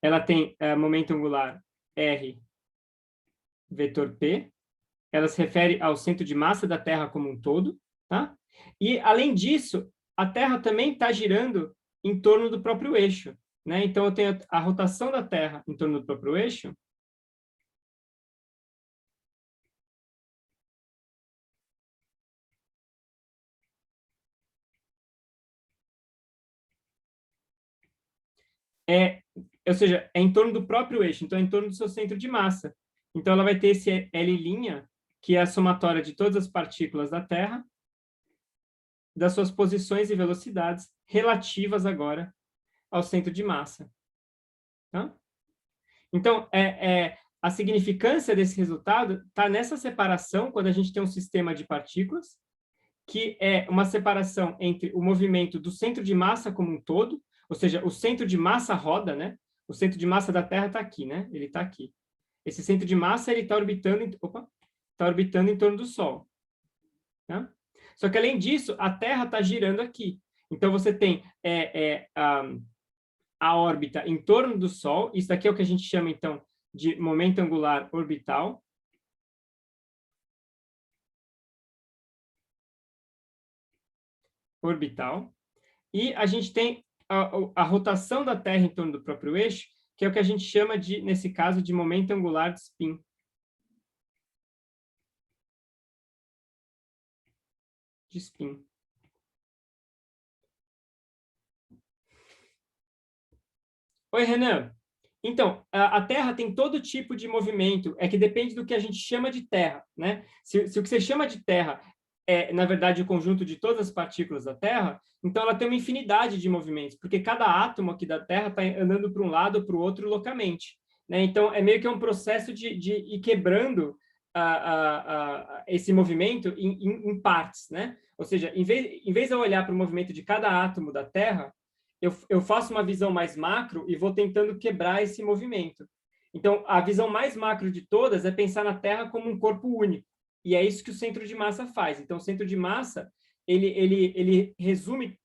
ela tem momento angular R vetor P. Ela se refere ao centro de massa da Terra como um todo, tá? E, além disso, a Terra também está girando em torno do próprio eixo, né? Então, eu tenho a rotação da Terra em torno do próprio eixo. Ou seja, é em torno do próprio eixo, então é em torno do seu centro de massa. Então, ela vai ter esse L', que é a somatória de todas as partículas da Terra, das suas posições e velocidades relativas agora ao centro de massa. Tá? Então, a significância desse resultado está nessa separação, quando a gente tem um sistema de partículas, que é uma separação entre o movimento do centro de massa como um todo, ou seja, o centro de massa roda, né? O centro de massa da Terra está aqui, né? Ele está aqui. Esse centro de massa ele está orbitando em torno do Sol. Né? Só que, além disso, a Terra está girando aqui. Então, você tem a órbita em torno do Sol. Isso daqui é o que a gente chama, então, de momento angular orbital. E a gente tem a rotação da Terra em torno do próprio eixo, que é o que a gente chama de, nesse caso, de momento angular de spin. Oi, Renan. Então, a Terra tem todo tipo de movimento, é que depende do que a gente chama de Terra, né? Se o que você chama de Terra na verdade, o conjunto de todas as partículas da Terra, então ela tem uma infinidade de movimentos, porque cada átomo aqui da Terra está andando para um lado ou para o outro localmente. Né? Então, é meio que um processo de ir quebrando esse movimento em partes. Né? Ou seja, em vez de eu olhar para o movimento de cada átomo da Terra, eu faço uma visão mais macro e vou tentando quebrar esse movimento. Então, a visão mais macro de todas é pensar na Terra como um corpo único. E é isso que o centro de massa faz. Então, o centro de massa, ele resume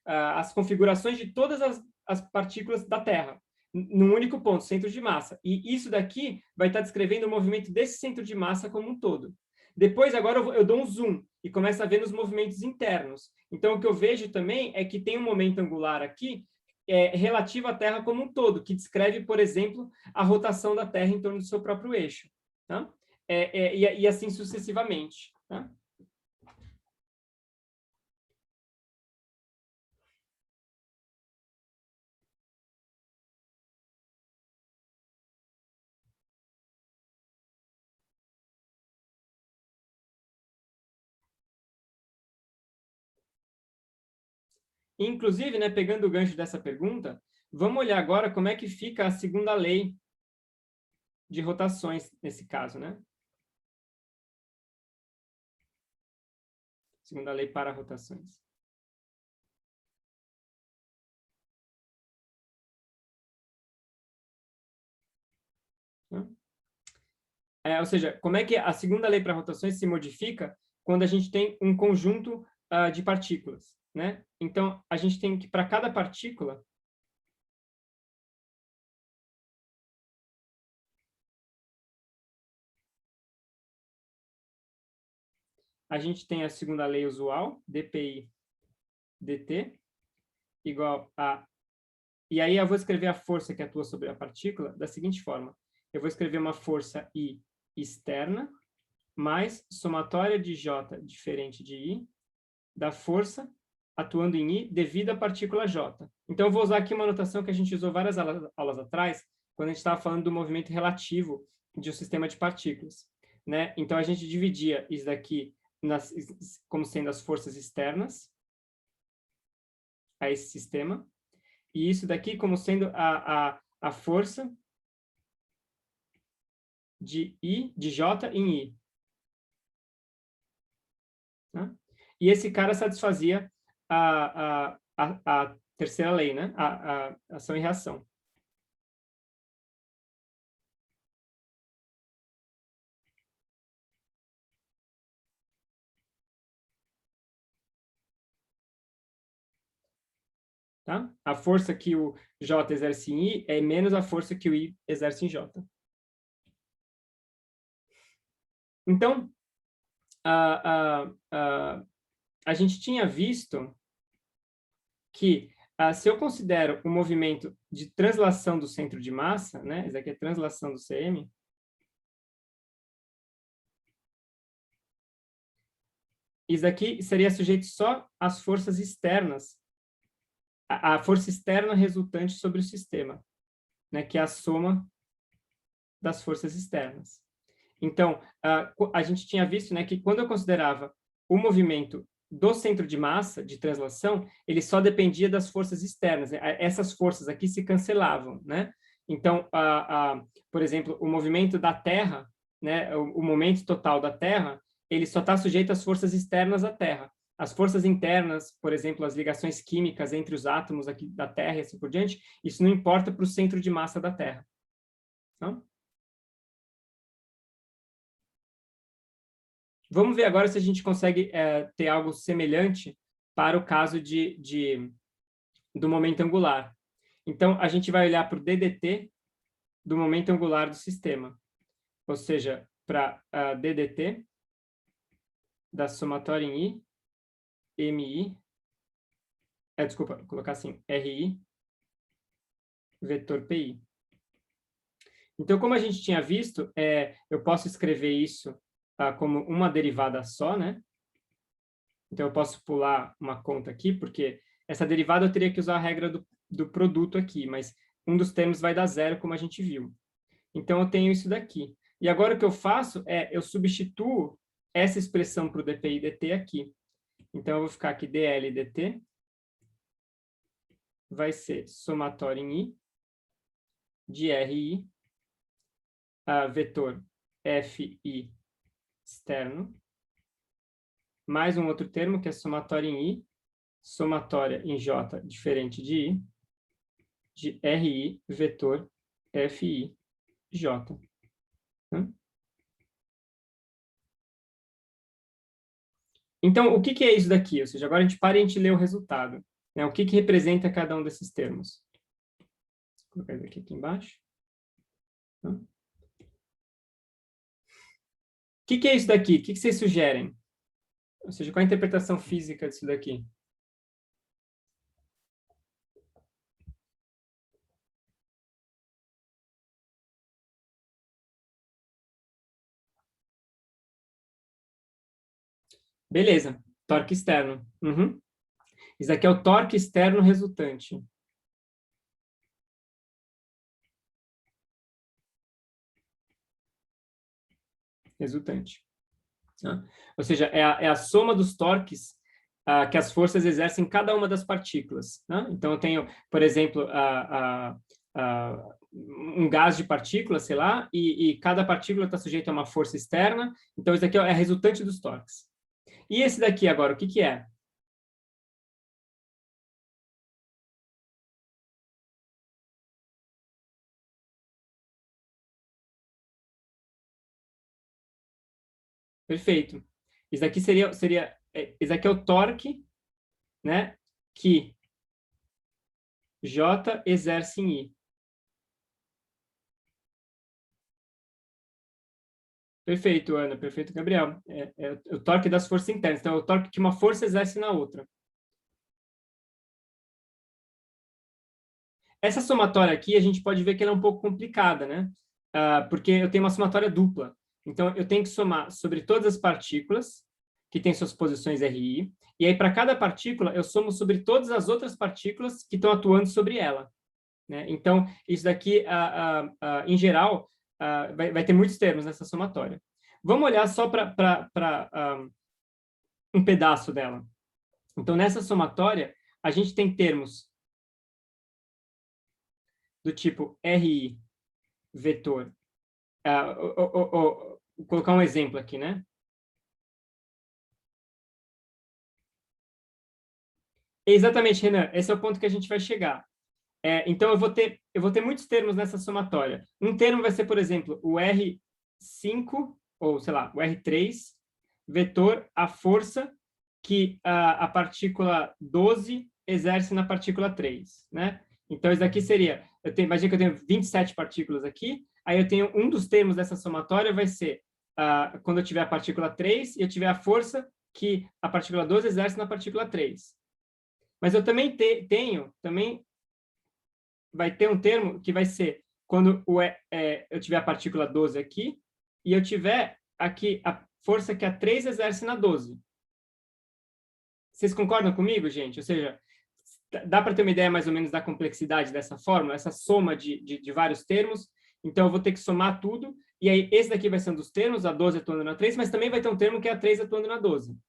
as configurações de todas as partículas da Terra, num único ponto, centro de massa. E isso daqui vai estar descrevendo o movimento desse centro de massa como um todo. Depois, agora, eu dou um zoom e começo a ver nos movimentos internos. Então, o que eu vejo também é que tem um momento angular aqui, relativa à Terra como um todo, que descreve, por exemplo, a rotação da Terra em torno do seu próprio eixo. Tá? E assim sucessivamente. Tá? Inclusive, né, pegando o gancho dessa pergunta, vamos olhar agora como é que fica a segunda lei de rotações nesse caso, né? Segunda lei para rotações. Ou seja, como é que a segunda lei para rotações se modifica quando a gente tem um conjunto de partículas, né? Então, a gente tem que, para cada partícula, a gente tem a segunda lei usual, dpi dt, igual a... E aí eu vou escrever a força que atua sobre a partícula da seguinte forma. Eu vou escrever uma força I externa mais somatória de J diferente de I da força atuando em I devido à partícula J. Então, eu vou usar aqui uma notação que a gente usou várias aulas atrás, quando a gente estava falando do movimento relativo de um sistema de partículas. Né? Então, a gente dividia isso daqui como sendo as forças externas a esse sistema, e isso daqui como sendo a força de J em I. Né? E esse cara satisfazia a terceira lei, né? A ação e reação. Tá? A força que o J exerce em I é menos a força que o I exerce em J. Então, a gente tinha visto que se eu considero o movimento de translação do centro de massa, né? Esse aqui é translação do CM, isso aqui seria sujeito só às forças externas, a força externa resultante sobre o sistema, né? Que é a soma das forças externas. Então, a gente tinha visto, né, que quando eu considerava o movimento do centro de massa, de translação, ele só dependia das forças externas. Essas forças aqui se cancelavam, né? Então, por exemplo, o movimento da Terra, né, o momento total da Terra, ele só está sujeito às forças externas da Terra. As forças internas, por exemplo, as ligações químicas entre os átomos aqui da Terra e assim por diante, isso não importa para o centro de massa da Terra. Não? Vamos ver agora se a gente consegue ter algo semelhante para o caso do momento angular. Então, a gente vai olhar para o DDT do momento angular do sistema. Ou seja, para DDT da somatória em I, MI, desculpa, vou colocar assim, RI, vetor PI. Então, como a gente tinha visto, eu posso escrever isso como uma derivada só, né? Então, eu posso pular uma conta aqui, porque essa derivada eu teria que usar a regra do produto aqui, mas um dos termos vai dar zero, como a gente viu. Então, eu tenho isso daqui. E agora o que eu faço eu substituo essa expressão para o dpi e dt aqui. Então, eu vou ficar aqui dl dt vai ser somatório em I de RI, vetor FI externo, mais um outro termo, que é somatória em I, somatória em J, diferente de I, de RI, vetor FI, J. Então, o que é isso daqui? Ou seja, agora a gente para e a gente lê o resultado. Né? O que representa cada um desses termos? Vou colocar isso aqui embaixo. O que é isso daqui? O que vocês sugerem? Ou seja, qual a interpretação física disso daqui? Beleza, torque externo. Uhum. Isso aqui é o torque externo resultante. Resultante. Tá? Ou seja, é a soma dos torques que as forças exercem em cada uma das partículas. Né? Então, eu tenho, por exemplo, um gás de partículas, sei lá, e cada partícula está sujeita a uma força externa. Então, isso aqui é a resultante dos torques. E esse daqui agora, o que, que é? Perfeito. Isso daqui esse daqui é o torque, né, que J exerce em I. Perfeito, Ana. Perfeito, Gabriel. É o torque das forças internas. Então, é o torque que uma força exerce na outra. Essa somatória aqui, a gente pode ver que ela é um pouco complicada, né? Porque eu tenho uma somatória dupla. Então, eu tenho que somar sobre todas as partículas que têm suas posições RI, e aí, para cada partícula, eu somo sobre todas as outras partículas que estão atuando sobre ela. Né? Então, isso daqui, em geral, vai ter muitos termos nessa somatória. Vamos olhar só para um pedaço dela. Então, nessa somatória, a gente tem termos do tipo RI vetor. Vou colocar um exemplo aqui, né? Exatamente, Renan. Esse é o ponto que a gente vai chegar. Então, eu vou ter muitos termos nessa somatória. Um termo vai ser, por exemplo, o R5, ou sei lá, o R3, vetor a força que a partícula 12 exerce na partícula 3, né? Então, isso daqui seria, imagina que eu tenho 27 partículas aqui, aí eu tenho um dos termos dessa somatória vai ser quando eu tiver a partícula 3 e eu tiver a força que a partícula 12 exerce na partícula 3. Mas eu também também vai ter um termo que vai ser quando eu tiver a partícula 12 aqui e eu tiver aqui a força que a 3 exerce na 12. Vocês concordam comigo, gente? Ou seja, dá para ter uma ideia mais ou menos da complexidade dessa fórmula, essa soma de vários termos. Então, eu vou ter que somar tudo. E aí, esse daqui vai ser um dos termos, a 12 atuando na 3, mas também vai ter um termo que é a 3 atuando na 12.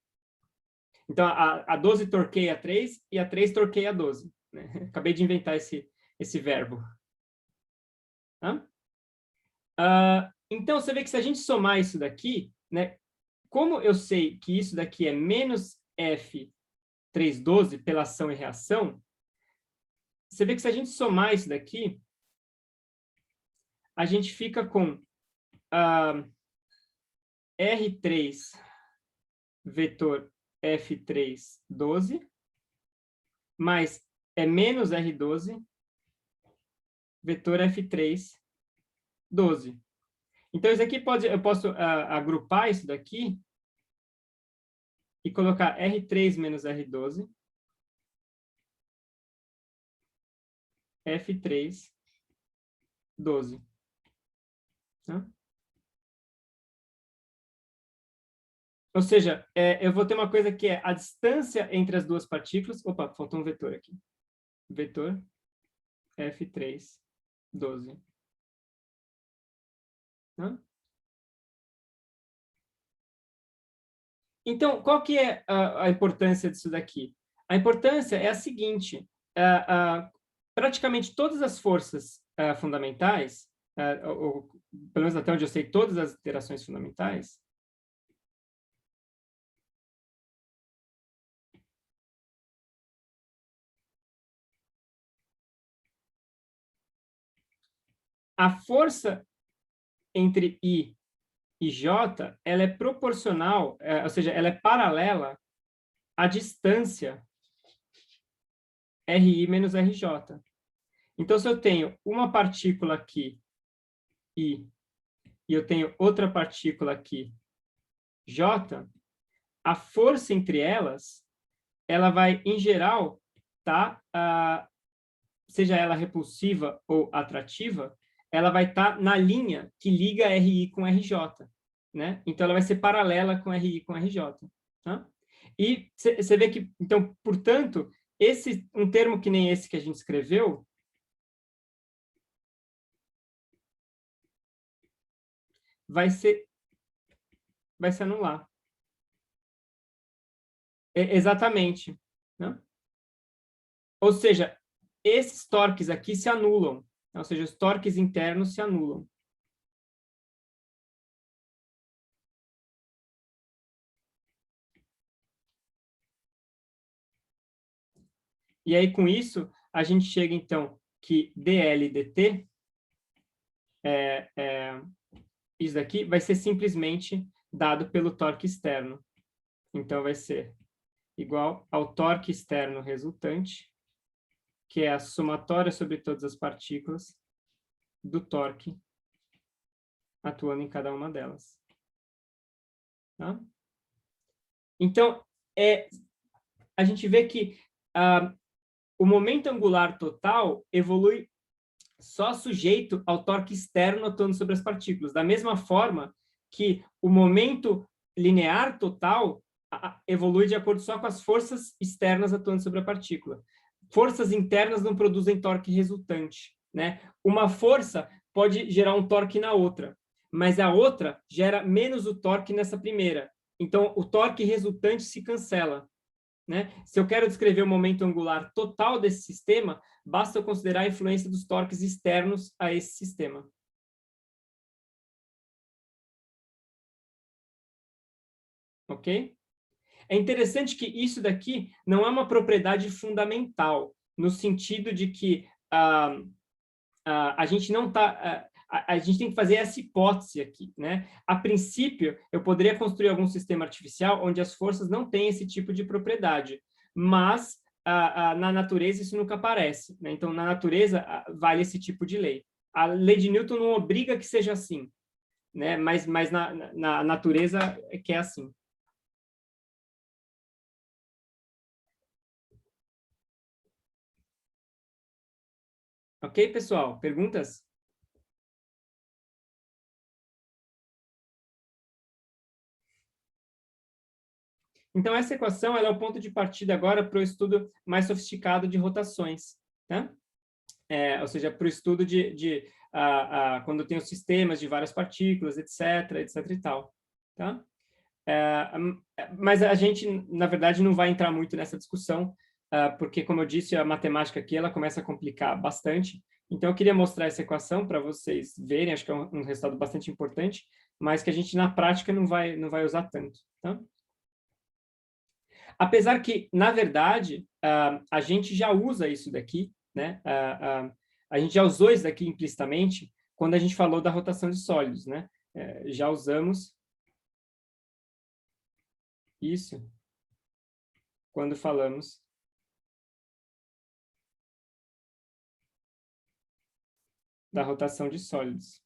Então, a 12 torqueia a 3 e a 3 torqueia a 12. Né? Acabei de inventar esse verbo. Então, você vê que se a gente somar isso daqui, né, como eu sei que isso daqui é menos F312 pela ação e reação, você vê que se a gente somar isso daqui, a gente fica com R3 vetor F312 mais menos R12 vetor F312. Então, isso aqui eu posso agrupar isso daqui e colocar R3 menos R12, F3, 12. Tá? Ou seja, eu vou ter uma coisa que é a distância entre as duas partículas. Opa, faltou um vetor aqui. Vetor F3, 12. Tá? Então, qual que é a importância disso daqui? A importância é a seguinte: praticamente todas as forças fundamentais, ou, pelo menos até onde eu sei, todas as interações fundamentais, a força entre I e J, ela é proporcional, ou seja, ela é paralela à distância RI menos RJ. Então, se eu tenho uma partícula aqui, I, e eu tenho outra partícula aqui, J, a força entre elas, ela vai, em geral, tá, seja ela repulsiva ou atrativa, ela vai estar na linha que liga RI com RJ. Né? Então, ela vai ser paralela com RI com RJ. Tá? E você vê que, então, portanto, um termo que nem esse que a gente escreveu, vai se anular. Exatamente. Né? Ou seja, esses torques aqui se anulam. Ou seja, os torques internos se anulam. E aí, com isso, a gente chega, então, que dl dt, isso daqui, vai ser simplesmente dado pelo torque externo. Então, vai ser igual ao torque externo resultante, que é a somatória sobre todas as partículas do torque atuando em cada uma delas. Tá? Então, a gente vê que o momento angular total evolui só sujeito ao torque externo atuando sobre as partículas, da mesma forma que o momento linear total evolui de acordo só com as forças externas atuando sobre a partícula. Forças internas não produzem torque resultante, né? Uma força pode gerar um torque na outra, mas a outra gera menos o torque nessa primeira. Então, o torque resultante se cancela. Né? Se eu quero descrever o momento angular total desse sistema, basta eu considerar a influência dos torques externos a esse sistema. Ok? É interessante que isso daqui não é uma propriedade fundamental, no sentido de que a gente não está... a gente tem que fazer essa hipótese aqui, né? A princípio, eu poderia construir algum sistema artificial onde as forças não têm esse tipo de propriedade, mas na natureza isso nunca aparece, né? Então, na natureza vale esse tipo de lei. A lei de Newton não obriga que seja assim, né? Mas na natureza é que é assim. Ok, pessoal? Perguntas? Então, essa equação ela é o ponto de partida agora para o estudo mais sofisticado de rotações, tá? Ou seja, para o estudo de quando tem os sistemas de várias partículas, etc., etc. e tal. Tá? Mas a gente, na verdade, não vai entrar muito nessa discussão, porque, como eu disse, a matemática aqui ela começa a complicar bastante. Então, eu queria mostrar essa equação para vocês verem, acho que é um resultado bastante importante, mas que a gente, na prática, não vai usar tanto. Tá? Apesar que, na verdade, a gente já usa isso daqui, né? A gente já usou isso daqui implicitamente quando a gente falou da rotação de sólidos, né? Já usamos isso quando falamos da rotação de sólidos.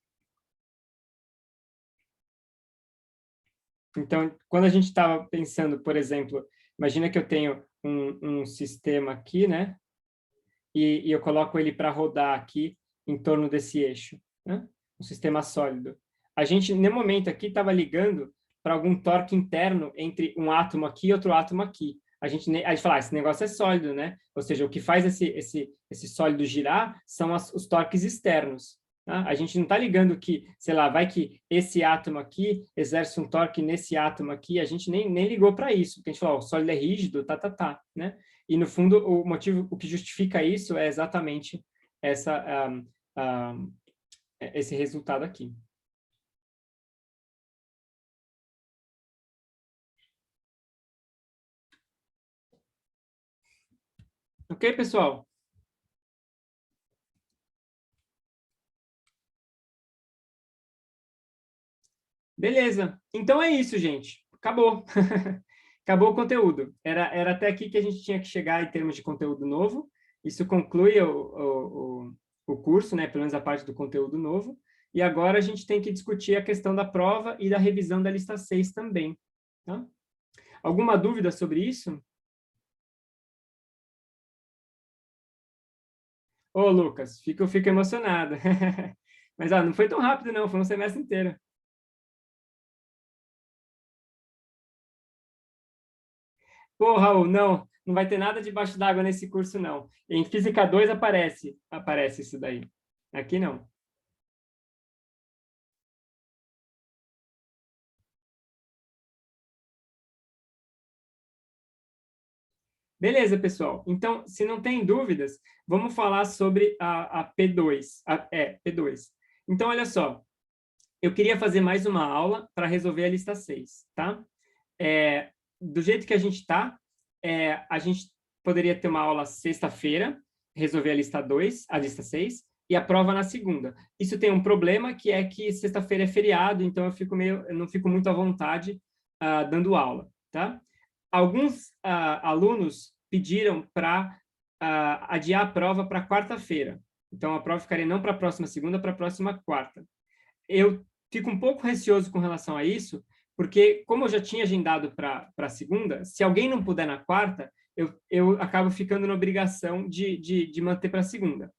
Então, quando a gente estava pensando, por exemplo, imagina que eu tenho um sistema aqui, né? E eu coloco ele para rodar aqui em torno desse eixo, né? Um sistema sólido. A gente, no momento aqui, estava ligando para algum torque interno entre um átomo aqui e outro átomo aqui. A gente fala, esse negócio é sólido, né? Ou seja, o que faz esse sólido girar são os torques externos. Tá? A gente não está ligando que, sei lá, vai que esse átomo aqui exerce um torque nesse átomo aqui, a gente nem ligou para isso, porque a gente falou, o sólido é rígido, né? E, no fundo, o que justifica isso é exatamente esse resultado aqui. Ok, pessoal? Beleza. Então é isso, gente. Acabou. Acabou o conteúdo. Era até aqui que a gente tinha que chegar em termos de conteúdo novo. Isso conclui o curso, né? Pelo menos a parte do conteúdo novo. E agora a gente tem que discutir a questão da prova e da revisão da lista 6 também. Tá? Alguma dúvida sobre isso? Ô, Lucas, fico emocionado. Mas não foi tão rápido, não. Foi um semestre inteiro. Pô, Raul, não, não vai ter nada debaixo d'água nesse curso, não. Em Física 2 aparece isso daí. Aqui não. Beleza, pessoal. Então, se não tem dúvidas, vamos falar sobre a P2. P2. Então, olha só, eu queria fazer mais uma aula para resolver a lista 6, tá? Do jeito que a gente está, a gente poderia ter uma aula sexta-feira, resolver a lista 2, a lista 6, e a prova na segunda. Isso tem um problema, que é que sexta-feira é feriado, então eu não fico muito à vontade dando aula, tá? Alguns alunos pediram para adiar a prova para quarta-feira. Então, a prova ficaria não para a próxima segunda, para a próxima quarta. Eu fico um pouco receoso com relação a isso, porque como eu já tinha agendado para segunda, se alguém não puder na quarta, eu acabo ficando na obrigação de manter para segunda.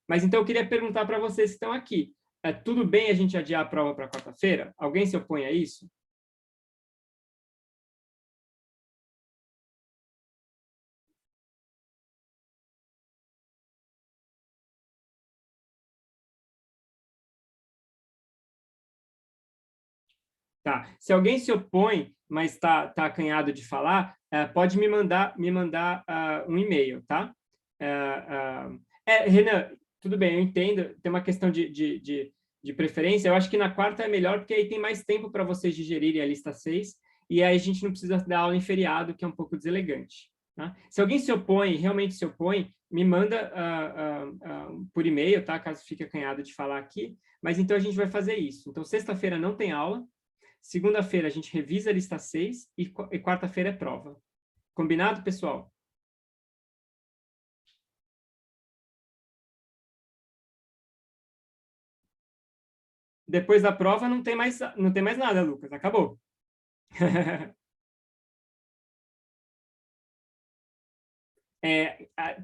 Mas então eu queria perguntar para vocês que estão aqui, tudo bem a gente adiar a prova para quarta-feira? Alguém se opõe a isso? Tá. Se alguém se opõe, mas tá acanhado de falar, pode me mandar um e-mail, tá? Renan, tudo bem, eu entendo. Tem uma questão de preferência. Eu acho que na quarta é melhor, porque aí tem mais tempo para vocês digerirem a lista 6, e aí a gente não precisa dar aula em feriado, que é um pouco deselegante. Tá? Se alguém se opõe, realmente se opõe, me manda por e-mail, tá? Caso fique acanhado de falar aqui. Mas então a gente vai fazer isso. Então, sexta-feira não tem aula. Segunda-feira a gente revisa a lista 6 e quarta-feira é prova. Combinado, pessoal? Depois da prova não tem mais nada, Lucas. Acabou.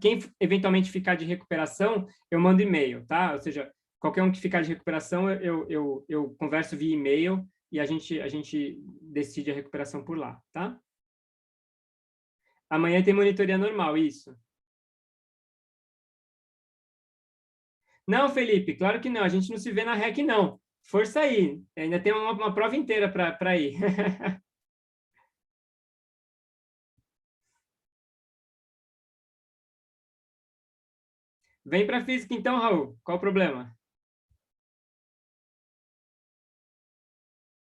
Quem eventualmente ficar de recuperação, eu mando e-mail, tá? Ou seja, qualquer um que ficar de recuperação, eu converso via e-mail e a gente decide a recuperação por lá, tá? Amanhã tem monitoria normal, isso. Não, Felipe, claro que não. A gente não se vê na REC, não. Força aí. Ainda tem uma prova inteira para ir. Vem para física então, Raul. Qual o problema?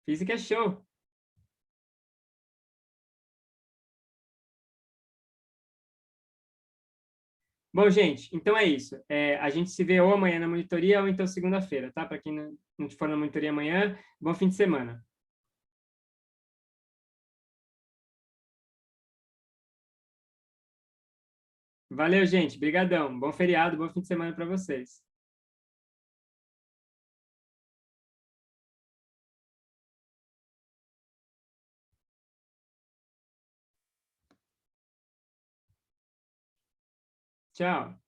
Física é show. Bom, gente, então é isso. A gente se vê ou amanhã na monitoria ou então segunda-feira, tá? Para quem não for na monitoria amanhã, bom fim de semana. Valeu, gente. Brigadão. Bom feriado, bom fim de semana para vocês. Tchau.